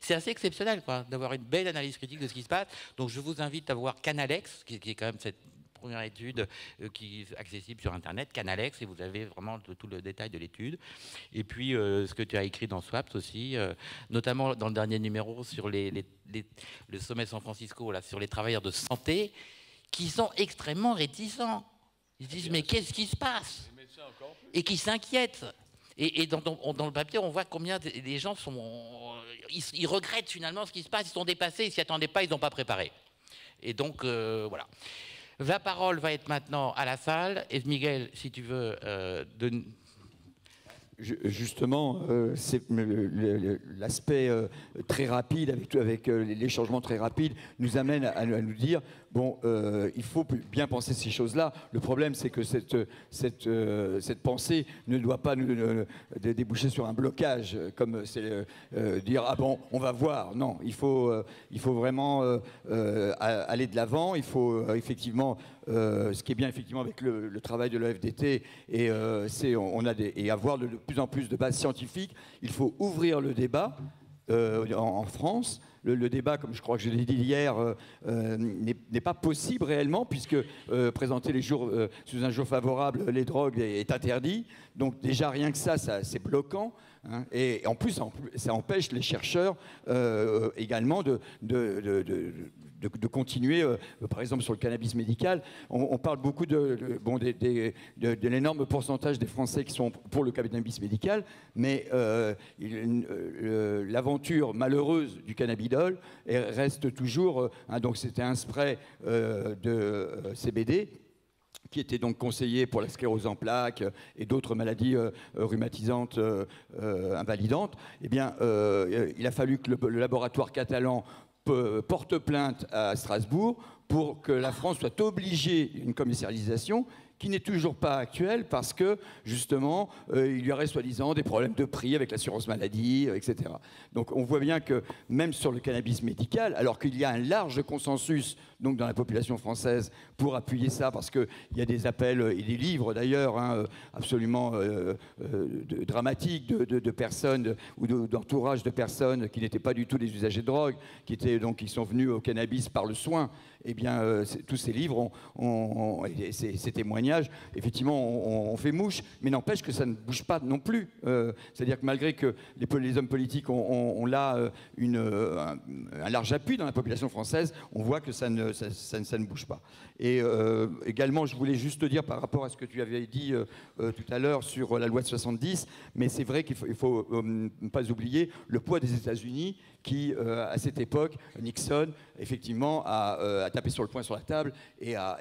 C'est assez exceptionnel, quoi, d'avoir une belle analyse critique de ce qui se passe. Donc je vous invite à voir Canalex, qui est quand même cette première étude qui est accessible sur Internet, Canalex, et vous avez vraiment tout le détail de l'étude. Et puis ce que tu as écrit dans SWAPS aussi, notamment dans le dernier numéro sur le sommet San Francisco, là, sur les travailleurs de santé, qui sont extrêmement réticents. Ils se disent, mais qu'est-ce qui se passe? Et qui s'inquiètent. Et dans le papier, on voit combien les gens ils regrettent finalement ce qui se passe, ils sont dépassés, ils ne s'y attendaient pas, ils n'ont pas préparé. Et donc, voilà. La parole va être maintenant à la salle. Et Miguel, si tu veux... Justement, l'aspect très rapide, avec les changements très rapides, nous amène à nous dire, bon, il faut bien penser ces choses-là. Le problème, c'est que cette pensée ne doit pas nous déboucher sur un blocage, comme c'est dire, ah bon, on va voir. Non, il faut vraiment aller de l'avant. Il faut effectivement... ce qui est bien effectivement avec le travail de l'OFDT, et avoir de plus en plus de bases scientifiques, il faut ouvrir le débat en France. Le débat, comme je crois que je l'ai dit hier, n'est pas possible réellement, puisque présenter les jours sous un jour favorable les drogues est interdit. Donc déjà rien que ça c'est bloquant. Hein, et en plus, ça empêche les chercheurs également de continuer, par exemple sur le cannabis médical. On parle beaucoup de l'énorme pourcentage des Français qui sont pour le cannabis médical, mais l'aventure malheureuse du cannabidol reste toujours... donc c'était un spray de CBD, qui était donc conseillé pour la sclérose en plaques et d'autres maladies rhumatisantes invalidantes. Eh bien, il a fallu que le laboratoire catalan porte plainte à Strasbourg pour que la France soit obligée d'une commercialisation qui n'est toujours pas actuelle, parce que, justement, il y aurait soi-disant des problèmes de prix avec l'assurance maladie, etc. Donc on voit bien que même sur le cannabis médical, alors qu'il y a un large consensus donc, dans la population française pour appuyer ça, parce qu'il y a des appels et des livres d'ailleurs absolument dramatiques de personnes ou d'entourage de personnes qui n'étaient pas du tout des usagers de drogue, qui sont venus au cannabis par le soin. Eh bien, tous ces livres, ces témoignages témoignages, effectivement, on fait mouche, mais n'empêche que ça ne bouge pas non plus. C'est-à-dire que malgré que les hommes politiques ont là un large appui dans la population française, on voit que ça ne bouge pas. Et également, je voulais juste te dire par rapport à ce que tu avais dit tout à l'heure sur la loi de 70, mais c'est vrai qu'il ne faut pas oublier le poids des États-Unis qui, à cette époque, Nixon, effectivement, a tapé sur le poing sur la table et a,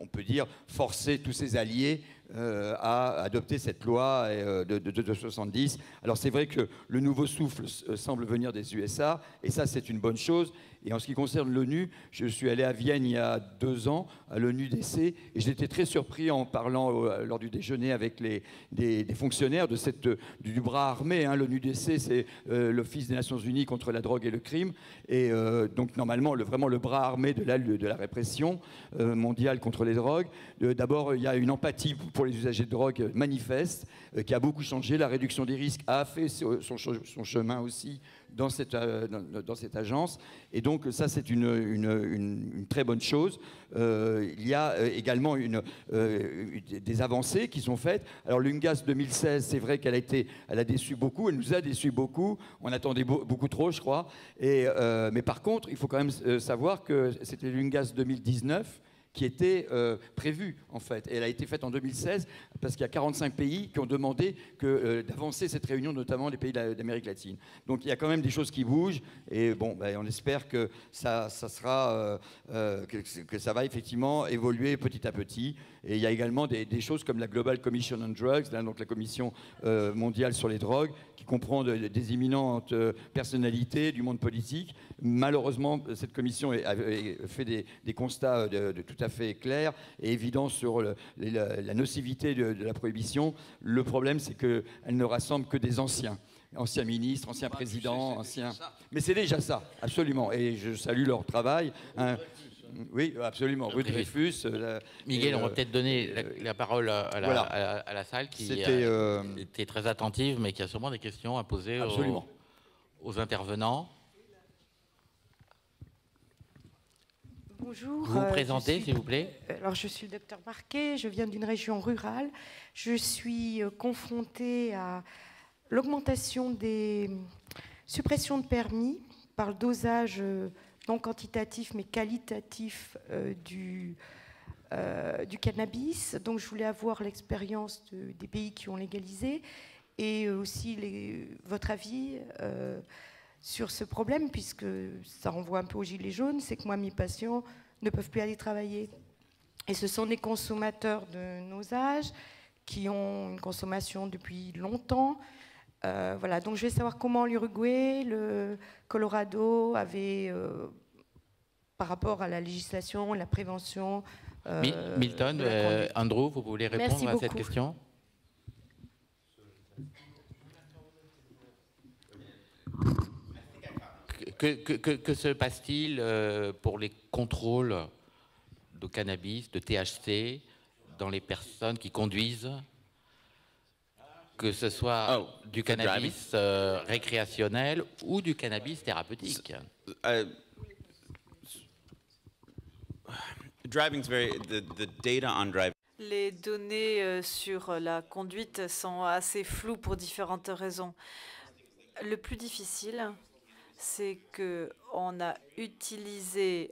on peut dire, forcé tous ses alliés à adopter cette loi de 70. Alors c'est vrai que le nouveau souffle semble venir des USA, et ça c'est une bonne chose. Et en ce qui concerne l'ONU, je suis allé à Vienne il y a 2 ans, à l'ONU-DC, et j'étais très surpris en parlant lors du déjeuner avec des fonctionnaires du bras armé. Hein. L'ONU-DC, c'est l'Office des Nations Unies contre la drogue et le crime, et donc normalement vraiment le bras armé de la répression mondiale contre les drogues. D'abord, il y a une empathie pour les usagers de drogue manifeste, qui a beaucoup changé. La réduction des risques a fait son chemin aussi dans cette agence. Et donc ça, c'est une très bonne chose. Il y a également des avancées qui sont faites. Alors l'UNGAS 2016, c'est vrai qu'elle a déçu beaucoup, elle nous a déçu beaucoup. On attendait beaucoup trop, je crois. Mais par contre, il faut quand même savoir que c'était l'UNGAS 2019 qui était prévue, en fait. Et elle a été faite en 2016 parce qu'il y a 45 pays qui ont demandé d'avancer cette réunion, notamment les pays d'Amérique latine. Donc il y a quand même des choses qui bougent, et bon, on espère que ça va effectivement évoluer petit à petit. Et il y a également des choses comme la Global Commission on Drugs, donc la commission mondiale sur les drogues, qui comprend des éminentes personnalités du monde politique. Malheureusement, cette commission fait des constats tout à fait clairs et évidents sur la nocivité de la prohibition. Le problème, c'est qu'elle ne rassemble que des anciens ministres, anciens présidents, anciens... Mais c'est déjà ça, absolument. Et je salue leur travail. Hein. Oui, absolument. Rue Dreyfus. Miguel, on va peut-être donner la parole à la salle qui était très attentive, mais qui a sûrement des questions à poser aux intervenants. Bonjour. Vous vous présentez, s'il vous plaît. Alors, je suis le docteur Marquet, je viens d'une région rurale. Je suis confrontée à l'augmentation des suppressions de permis par le dosage non quantitatif mais qualitatif du cannabis. Donc je voulais avoir l'expérience des pays qui ont légalisé et aussi votre avis sur ce problème, puisque ça renvoie un peu aux gilets jaunes. C'est que moi, mes patients ne peuvent plus aller travailler. Et ce sont des consommateurs de nos âges qui ont une consommation depuis longtemps. Voilà, donc je vais savoir comment l'Uruguay, le Colorado avaient, par rapport à la législation, la prévention... Milton, Andrew, vous voulez répondre à cette question ? Que se passe-t-il pour les contrôles de cannabis, de THC, dans les personnes qui conduisent ? Que ce soit du cannabis récréationnel ou du cannabis thérapeutique. Les données sur la conduite sont assez floues pour différentes raisons. Le plus difficile, c'est qu'on a utilisé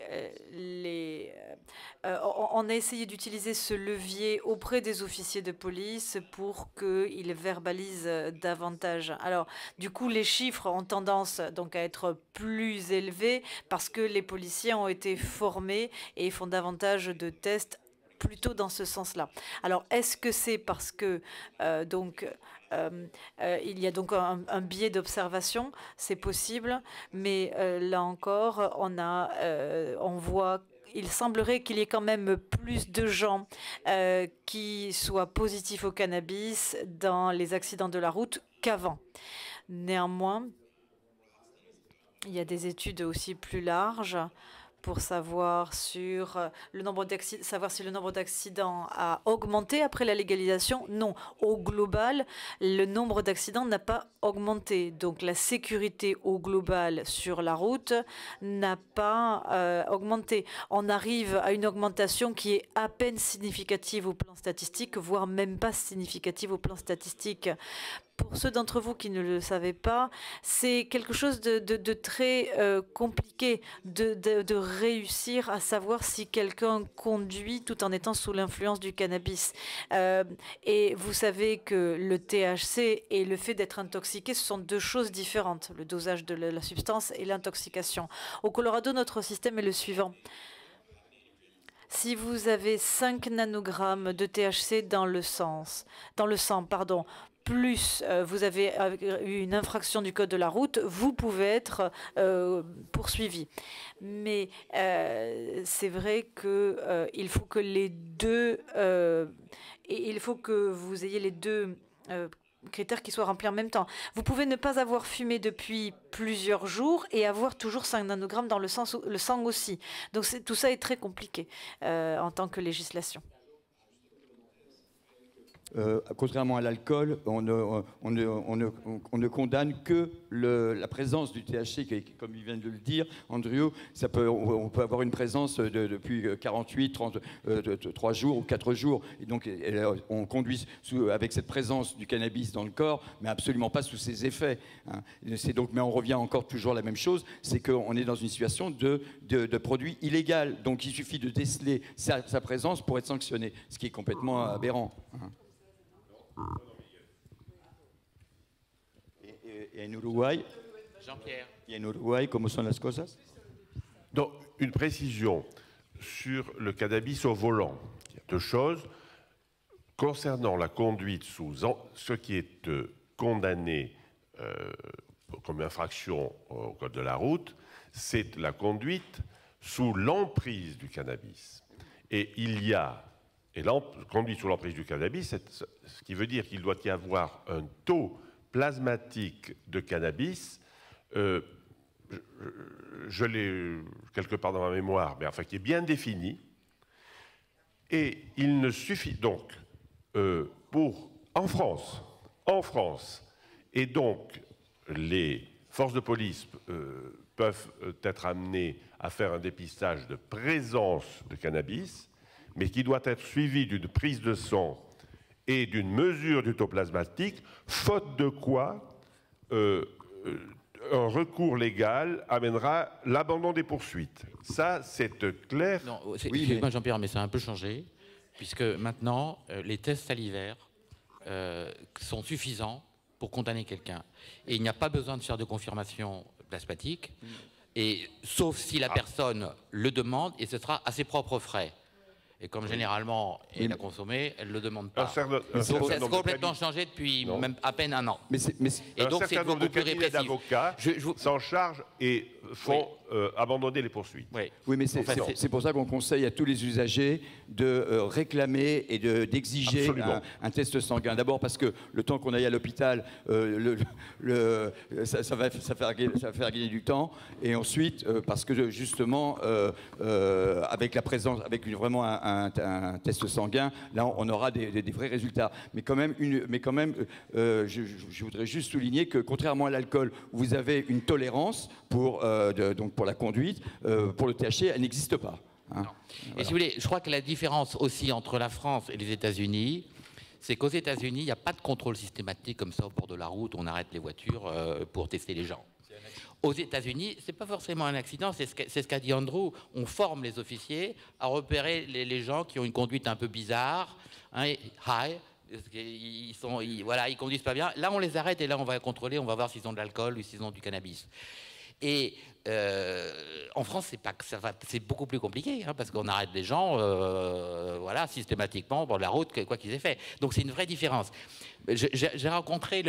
on a essayé d'utiliser ce levier auprès des officiers de police pour qu'ils verbalisent davantage. Alors, du coup, les chiffres ont tendance donc à être plus élevés parce que les policiers ont été formés et font davantage de tests plutôt dans ce sens-là. Alors, est-ce que c'est parce que il y a donc un biais d'observation? C'est possible, mais là encore, on voit, il semblerait qu'il y ait quand même plus de gens qui soient positifs au cannabis dans les accidents de la route qu'avant. Néanmoins, il y a des études aussi plus larges pour savoir sur savoir si le nombre d'accidents a augmenté après la légalisation. Non, au global, le nombre d'accidents n'a pas augmenté. Donc la sécurité au global sur la route n'a pas augmenté. On arrive à une augmentation qui est à peine significative au plan statistique, voire même pas significative au plan statistique. Pour ceux d'entre vous qui ne le savaient pas, c'est quelque chose de très compliqué de réussir à savoir si quelqu'un conduit tout en étant sous l'influence du cannabis. Et vous savez que le THC et le fait d'être intoxiqué, ce sont deux choses différentes, le dosage de la substance et l'intoxication. Au Colorado, notre système est le suivant. Si vous avez 5 nanogrammes de THC dans le sang, plus vous avez eu une infraction du code de la route, vous pouvez être poursuivi. Mais c'est vrai qu'il faut que les deux, il faut que vous ayez les deux critères qui soient remplis en même temps. Vous pouvez ne pas avoir fumé depuis plusieurs jours et avoir toujours 5 nanogrammes dans le sang aussi. Donc tout ça est très compliqué en tant que législation. Contrairement à l'alcool, on ne condamne que la présence du THC, comme il vient de le dire, Andrew. On peut avoir une présence depuis 48, 3 jours ou 4 jours. Et donc, on conduit avec cette présence du cannabis dans le corps, mais absolument pas sous ses effets. Hein. Mais on revient encore toujours à la même chose, c'est qu'on est dans une situation de produit illégal. Donc, il suffit de déceler sa présence pour être sanctionné, ce qui est complètement aberrant. Hein. Et en Uruguay, Jean-Pierre. Et en Uruguay, comment sont les choses? Donc, une précision sur le cannabis au volant. Il y a 2 choses. Concernant la conduite sous ce qui est condamné comme infraction au code de la route, c'est la conduite sous l'emprise du cannabis. Et il y a conduite sous l'emprise du cannabis, ce qui veut dire qu'il doit y avoir un taux plasmatique de cannabis, je l'ai quelque part dans ma mémoire, mais enfin qui est bien défini, et il ne suffit donc en France, et donc les forces de police peuvent être amenées à faire un dépistage de présence de cannabis, mais qui doit être suivi d'une prise de sang et d'une mesure du taux plasmatique, faute de quoi un recours légal amènera l'abandon des poursuites. Ça, c'est clair. Non, excuse-moi Jean-Pierre, mais ça a un peu changé, puisque maintenant, les tests salivaires sont suffisants pour condamner quelqu'un. Et il n'y a pas besoin de faire de confirmation plasmatique, sauf si la personne le demande, et ce sera à ses propres frais. Et comme généralement elle a consommé, elle ne le demande pas. Donc c'est complètement changé depuis même à peine un an. Et donc c'est beaucoup plus répressif. D'avocats s'en chargent et font abandonner les poursuites. Oui, mais c'est pour ça qu'on conseille à tous les usagers de réclamer et d'exiger un test sanguin. D'abord parce que le temps qu'on aille à l'hôpital, ça va faire gagner du temps. Et ensuite, parce que justement, avec la présence, avec vraiment un test sanguin, là on aura des vrais résultats. Mais quand même, je voudrais juste souligner que contrairement à l'alcool, où vous avez une tolérance pour la conduite, pour le THC, elle n'existe pas. Hein. Et si vous voulez, je crois que la différence aussi entre la France et les États-Unis, c'est qu'aux États-Unis, il n'y a pas de contrôle systématique comme ça au bord de la route, on arrête les voitures pour tester les gens. Aux États-Unis, ce n'est pas forcément un accident, c'est ce qu'a dit Andrew. On forme les officiers à repérer les gens qui ont une conduite un peu bizarre, ils conduisent pas bien. Là, on les arrête et là, on va contrôler, on va voir s'ils ont de l'alcool ou s'ils ont du cannabis. Et en France, c'est beaucoup plus compliqué, hein, parce qu'on arrête des gens systématiquement sur la route, quoi qu'ils aient fait. Donc c'est une vraie différence. J'ai rencontré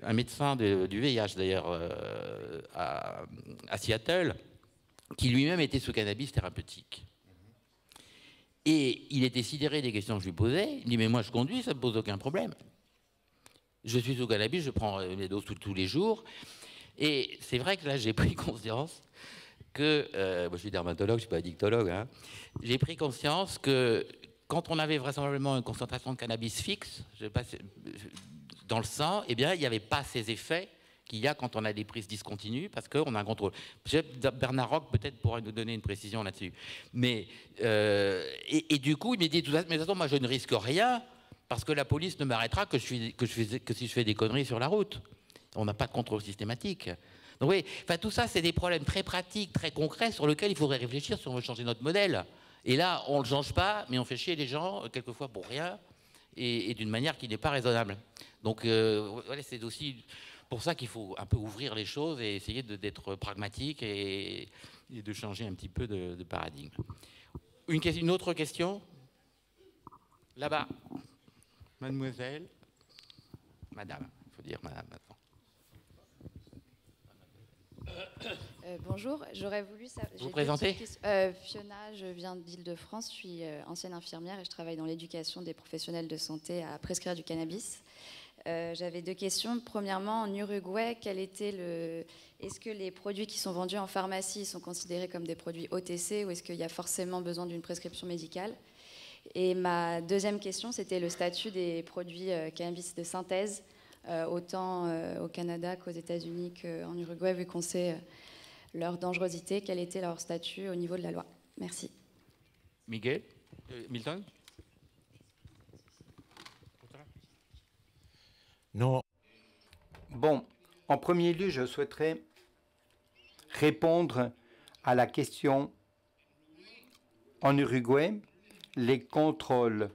un médecin du VIH, d'ailleurs, à Seattle, qui lui-même était sous cannabis thérapeutique. Et il était sidéré des questions que je lui posais. Il dit, mais moi, je conduis, ça ne me pose aucun problème. Je suis sous cannabis, je prends mes doses tous les jours. Et c'est vrai que là, j'ai pris conscience que, moi je suis dermatologue, je ne suis pas addictologue, hein, j'ai pris conscience que quand on avait vraisemblablement une concentration de cannabis fixe dans le sang, eh bien, il n'y avait pas ces effets qu'il y a quand on a des prises discontinues, parce qu'on a un contrôle. Bernard Roch peut-être pourra nous donner une précision là-dessus. Mais, et du coup, il m'a dit, mais attends, moi je ne risque rien, parce que la police ne m'arrêtera que si je fais des conneries sur la route. On n'a pas de contrôle systématique. Donc oui, enfin, tout ça, c'est des problèmes très pratiques, très concrets, sur lesquels il faudrait réfléchir si on veut changer notre modèle. Et là, on ne le change pas, mais on fait chier les gens, quelquefois pour rien, et d'une manière qui n'est pas raisonnable. Donc, voilà, c'est aussi pour ça qu'il faut un peu ouvrir les choses et essayer d'être pragmatique et de changer un petit peu de paradigme. Une autre question? Là-bas. Mademoiselle. Madame, il faut dire madame maintenant. Bonjour, j'aurais voulu savoir... Vous présentez? Fiona, je viens d'Île-de-France, je suis ancienne infirmière et je travaille dans l'éducation des professionnels de santé à prescrire du cannabis. J'avais deux questions. Premièrement, en Uruguay, est-ce que les produits qui sont vendus en pharmacie sont considérés comme des produits OTC ou est-ce qu'il y a forcément besoin d'une prescription médicale? Et ma deuxième question, c'était le statut des produits cannabis de synthèse, autant au Canada qu'aux États-Unis qu'en Uruguay, vu qu'on sait leur dangerosité. Quel était leur statut au niveau de la loi? Merci. Miguel? Milton? Non. Bon, en premier lieu, je souhaiterais répondre à la question en Uruguay. Les contrôles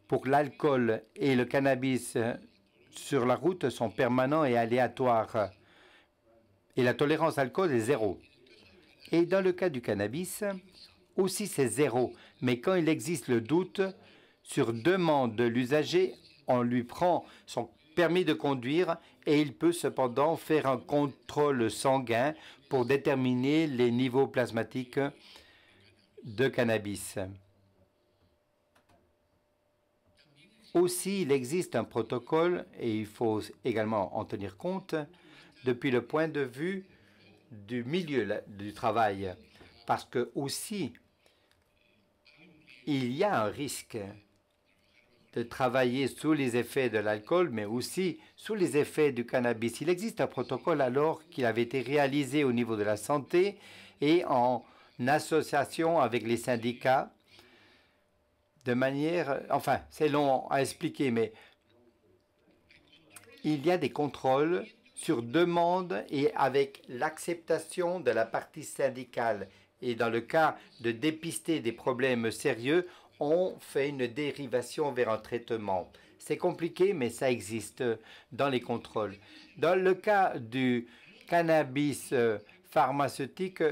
pour l'alcool et le cannabis sur la route sont permanents et aléatoires. Et la tolérance à l'alcool est 0. Et dans le cas du cannabis, aussi c'est 0. Mais quand il existe le doute, sur demande de l'usager, on lui prend son permis de conduire et il peut cependant faire un contrôle sanguin pour déterminer les niveaux plasmatiques de cannabis. Aussi, il existe un protocole, et il faut également en tenir compte, depuis le point de vue du milieu du travail. Parce que aussi, il y a un risque de travailler sous les effets de l'alcool, mais aussi sous les effets du cannabis. Il existe un protocole alors qu'il avait été réalisé au niveau de la santé et en association avec les syndicats, de manière, enfin, c'est long à expliquer, mais il y a des contrôles sur demande et avec l'acceptation de la partie syndicale. Et dans le cas de dépister des problèmes sérieux, on fait une dérivation vers un traitement. C'est compliqué, mais ça existe dans les contrôles. Dans le cas du cannabis pharmaceutique,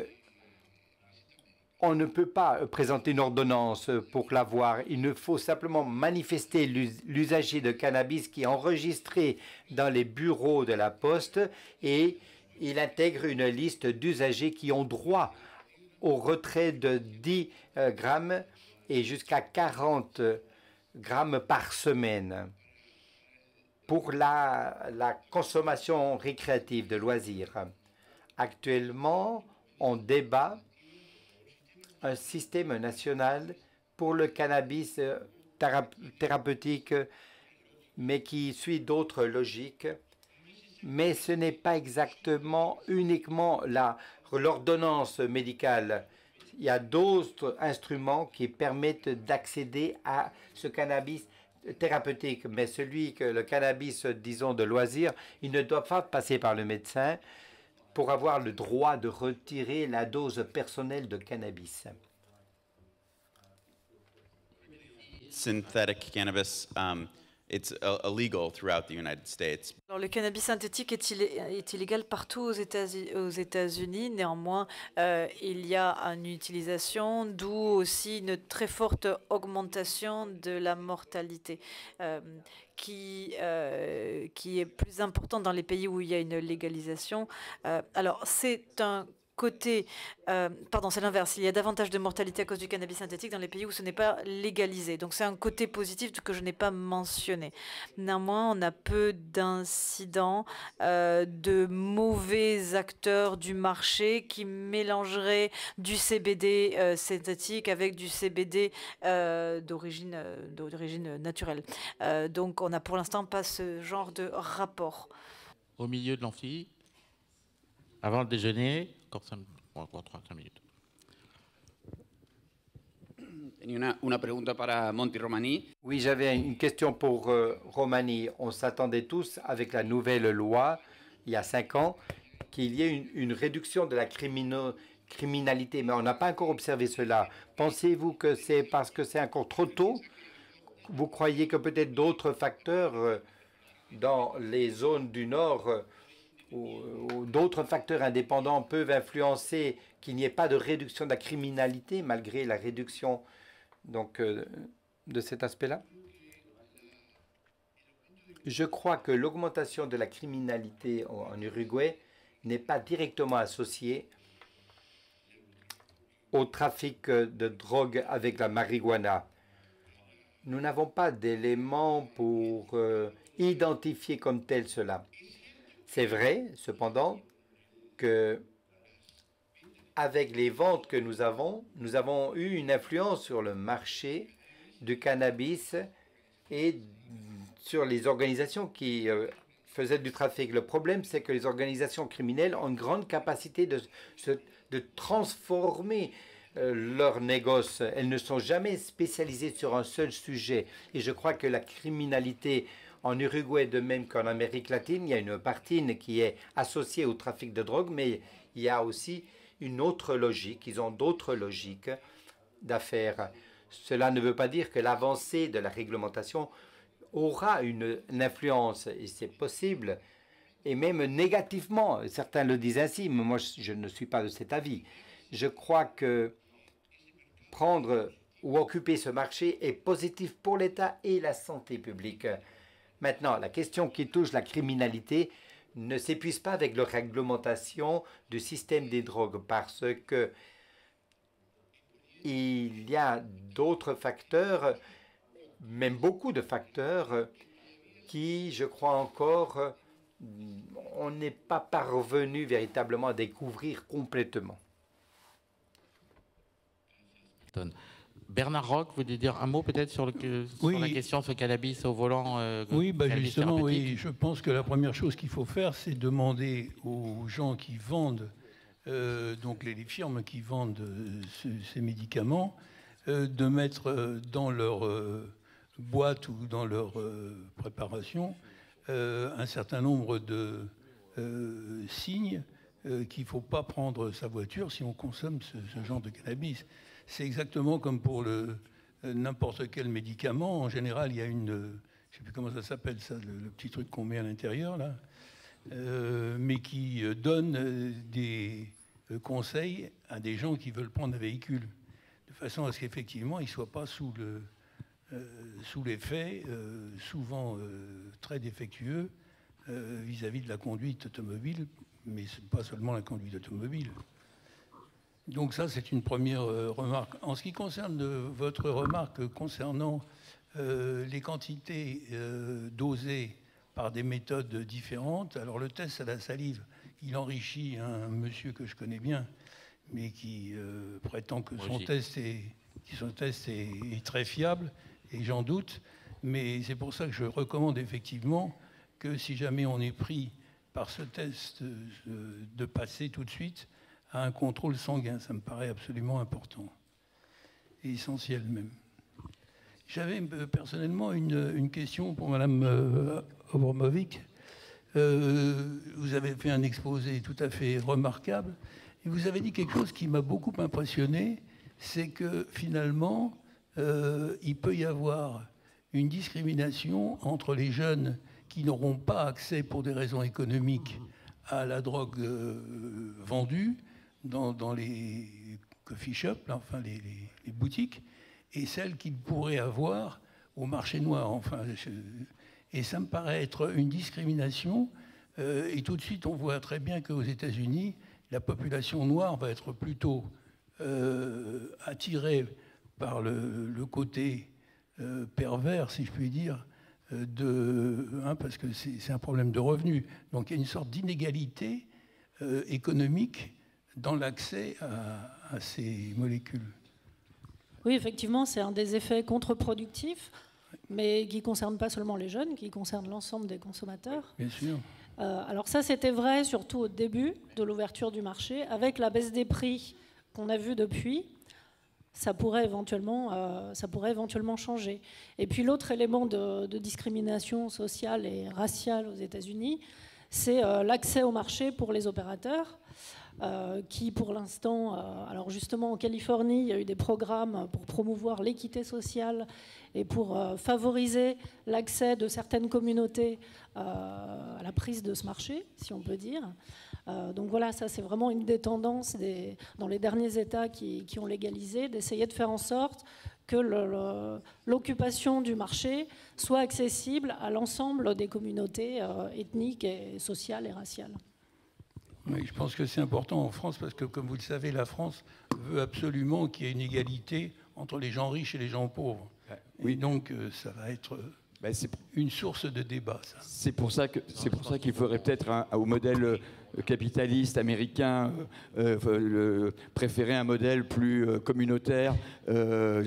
on ne peut pas présenter une ordonnance pour l'avoir. Il ne faut simplement manifester l'usager de cannabis qui est enregistré dans les bureaux de la Poste et il intègre une liste d'usagers qui ont droit au retrait de 10 grammes et jusqu'à 40 grammes par semaine pour la consommation récréative de loisirs. Actuellement, on débat un système national pour le cannabis thérapeutique, mais qui suit d'autres logiques. Mais ce n'est pas exactement uniquement l'ordonnance médicale. Il y a d'autres instruments qui permettent d'accéder à ce cannabis thérapeutique. Mais le cannabis, disons, de loisir, il ne doit pas passer par le médecin pour avoir le droit de retirer la dose personnelle de cannabis. Synthetic cannabis, it's illegal throughout the United States. Alors, le cannabis synthétique est illégal partout aux États-Unis. Néanmoins, il y a une utilisation, d'où aussi une très forte augmentation de la mortalité, qui est plus importante dans les pays où il y a une légalisation. Alors, c'est un côté, pardon, c'est l'inverse. Il y a davantage de mortalité à cause du cannabis synthétique dans les pays où ce n'est pas légalisé. Donc c'est un côté positif que je n'ai pas mentionné. Néanmoins, on a peu d'incidents de mauvais acteurs du marché qui mélangeraient du CBD synthétique avec du CBD d'origine naturelle. Donc on n'a pour l'instant pas ce genre de rapport. Au milieu de l'amphi, avant le déjeuner, encore 35 minutes. Una pregunta para Monty Romani. Oui, j'avais une question pour Romani. On s'attendait tous, avec la nouvelle loi, il y a 5 ans, qu'il y ait une réduction de la criminalité, mais on n'a pas encore observé cela. Pensez-vous que c'est parce que c'est encore trop tôt? Vous croyez que peut-être d'autres facteurs dans les zones du Nord ou d'autres facteurs indépendants peuvent influencer qu'il n'y ait pas de réduction de la criminalité malgré la réduction donc, de cet aspect-là? Je crois que l'augmentation de la criminalité en Uruguay n'est pas directement associée au trafic de drogue avec la marijuana. Nous n'avons pas d'éléments pour identifier comme tel cela. C'est vrai, cependant, que avec les ventes que nous avons eu une influence sur le marché du cannabis et sur les organisations qui faisaient du trafic. Le problème, c'est que les organisations criminelles ont une grande capacité de transformer leurs négoces. Elles ne sont jamais spécialisées sur un seul sujet. Et je crois que la criminalité en Uruguay, de même qu'en Amérique latine, il y a une partie qui est associée au trafic de drogue, mais il y a aussi une autre logique. Ils ont d'autres logiques d'affaires. Cela ne veut pas dire que l'avancée de la réglementation aura une influence, et c'est possible, et même négativement. Certains le disent ainsi, mais moi je ne suis pas de cet avis. Je crois que prendre ou occuper ce marché est positif pour l'État et la santé publique. Maintenant, la question qui touche la criminalité ne s'épuise pas avec la réglementation du système des drogues parce que il y a d'autres facteurs, même beaucoup de facteurs, qui, je crois encore, on n'est pas parvenu véritablement à découvrir complètement. Bernard Roch, vous voulez dire un mot peut-être sur, sur la question sur le cannabis au volant? Oui, justement, oui. Je pense que la première chose qu'il faut faire, c'est demander aux gens qui vendent, donc les firmes qui vendent ces médicaments, de mettre dans leur boîte ou dans leur préparation un certain nombre de signes qu'il ne faut pas prendre sa voiture si on consomme ce genre de cannabis. C'est exactement comme pour n'importe quel médicament. En général, il y a une... je ne sais plus comment ça s'appelle, ça, le petit truc qu'on met à l'intérieur, là, mais qui donne des conseils à des gens qui veulent prendre un véhicule, de façon à ce qu'effectivement, ils ne soient pas sous l'effet, souvent très défectueux, vis-à-vis de la conduite automobile, mais pas seulement la conduite automobile. Donc ça, c'est une première remarque. En ce qui concerne votre remarque concernant les quantités dosées par des méthodes différentes, alors le test à la salive, il enrichit un monsieur que je connais bien, mais qui prétend que son test est très fiable, et j'en doute. Mais c'est pour ça que je recommande effectivement que si jamais on est pris par ce test, de passer tout de suite à un contrôle sanguin. Ça me paraît absolument important et essentiel même. J'avais personnellement une question pour Madame Obramovic. Vous avez fait un exposé tout à fait remarquable et vous avez dit quelque chose qui m'a beaucoup impressionné, c'est que finalement, il peut y avoir une discrimination entre les jeunes qui n'auront pas accès pour des raisons économiques à la drogue vendue dans les coffee shops, enfin les boutiques, et celles qu'ils pourraient avoir au marché noir. Enfin, et ça me paraît être une discrimination. Et tout de suite, on voit très bien qu'aux États-Unis, la population noire va être plutôt attirée par le côté pervers, si je puis dire, parce que c'est un problème de revenus. Donc il y a une sorte d'inégalité économique dans l'accès à ces molécules. Oui, effectivement, c'est un des effets contre-productifs, mais qui ne concerne pas seulement les jeunes, qui concerne l'ensemble des consommateurs. Bien sûr. Alors ça, c'était vrai surtout au début de l'ouverture du marché. Avec la baisse des prix qu'on a vue depuis, ça pourrait éventuellement changer. Et puis l'autre élément de discrimination sociale et raciale aux États-Unis, c'est l'accès au marché pour les opérateurs, qui pour l'instant, alors justement en Californie, il y a eu des programmes pour promouvoir l'équité sociale et pour favoriser l'accès de certaines communautés à la prise de ce marché, si on peut dire. Donc voilà, ça c'est vraiment une des tendances dans les derniers États qui ont légalisé, d'essayer de faire en sorte que l'occupation du marché soit accessible à l'ensemble des communautés ethniques, et sociales et raciales. Oui, je pense que c'est important en France parce que, comme vous le savez, la France veut absolument qu'il y ait une égalité entre les gens riches et les gens pauvres. Oui. Et donc, ça va être une source de débat. C'est pour ça qu'il faudrait peut-être, au modèle capitaliste américain, préférer un modèle plus communautaire,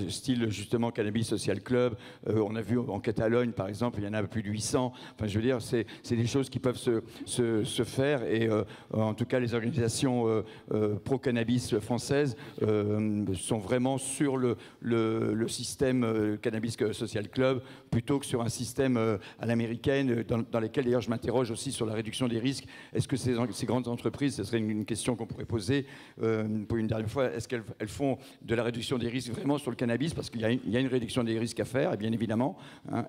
style justement Cannabis Social Club. On a vu en Catalogne, par exemple, il y en a plus de 800. Enfin, je veux dire, c'est des choses qui peuvent se faire. Et en tout cas, les organisations pro-cannabis françaises sont vraiment sur le système Cannabis Social Club plutôt que sur un système à l'américaine, dans lequel d'ailleurs je m'interroge aussi sur la réduction des risques. Est-ce que ces grandes entreprises, ce serait une question qu'on pourrait poser pour une dernière fois, est-ce qu'elles font de la réduction des risques vraiment sur le cannabis? Parce qu'il y a une réduction des risques à faire, bien évidemment, hein,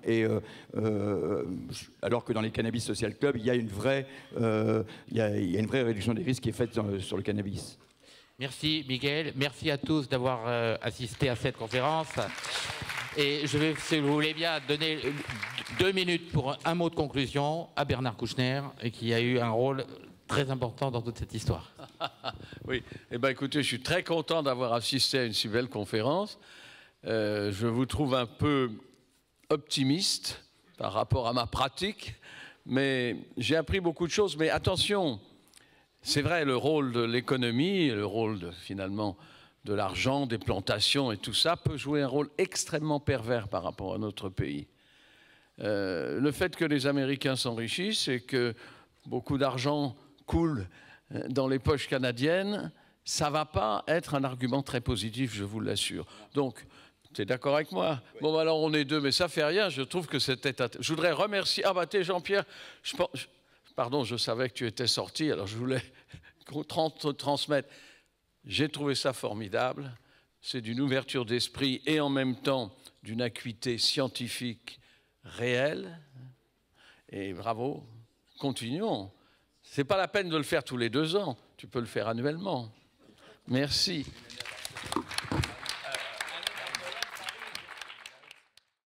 alors que dans les Cannabis Social Club, il y a une vraie réduction des risques qui est faite sur le cannabis. Merci Miguel, merci à tous d'avoir assisté à cette conférence. Et je vais, si vous voulez bien, donner 2 minutes pour un mot de conclusion à Bernard Kouchner, qui a eu un rôle très important dans toute cette histoire. Oui, eh bien écoutez, je suis très content d'avoir assisté à une si belle conférence. Je vous trouve un peu optimiste par rapport à ma pratique, mais j'ai appris beaucoup de choses. Mais attention, c'est vrai, le rôle de l'économie, le rôle finalement de l'argent, des plantations et tout ça peut jouer un rôle extrêmement pervers par rapport à notre pays. Le fait que les Américains s'enrichissent et que beaucoup d'argent coule dans les poches canadiennes, ça ne va pas être un argument très positif, je vous l'assure. Donc, tu es d'accord avec moi? Bon, alors on est deux, mais ça ne fait rien. Je trouve que c'était... Je voudrais remercier... Ah, bah, t'es Jean-Pierre. Pardon, je savais que tu étais sorti, alors je voulais te transmettre. J'ai trouvé ça formidable. C'est d'une ouverture d'esprit et en même temps d'une acuité scientifique réelle. Et bravo, continuons. Ce n'est pas la peine de le faire tous les 2 ans. Tu peux le faire annuellement. Merci.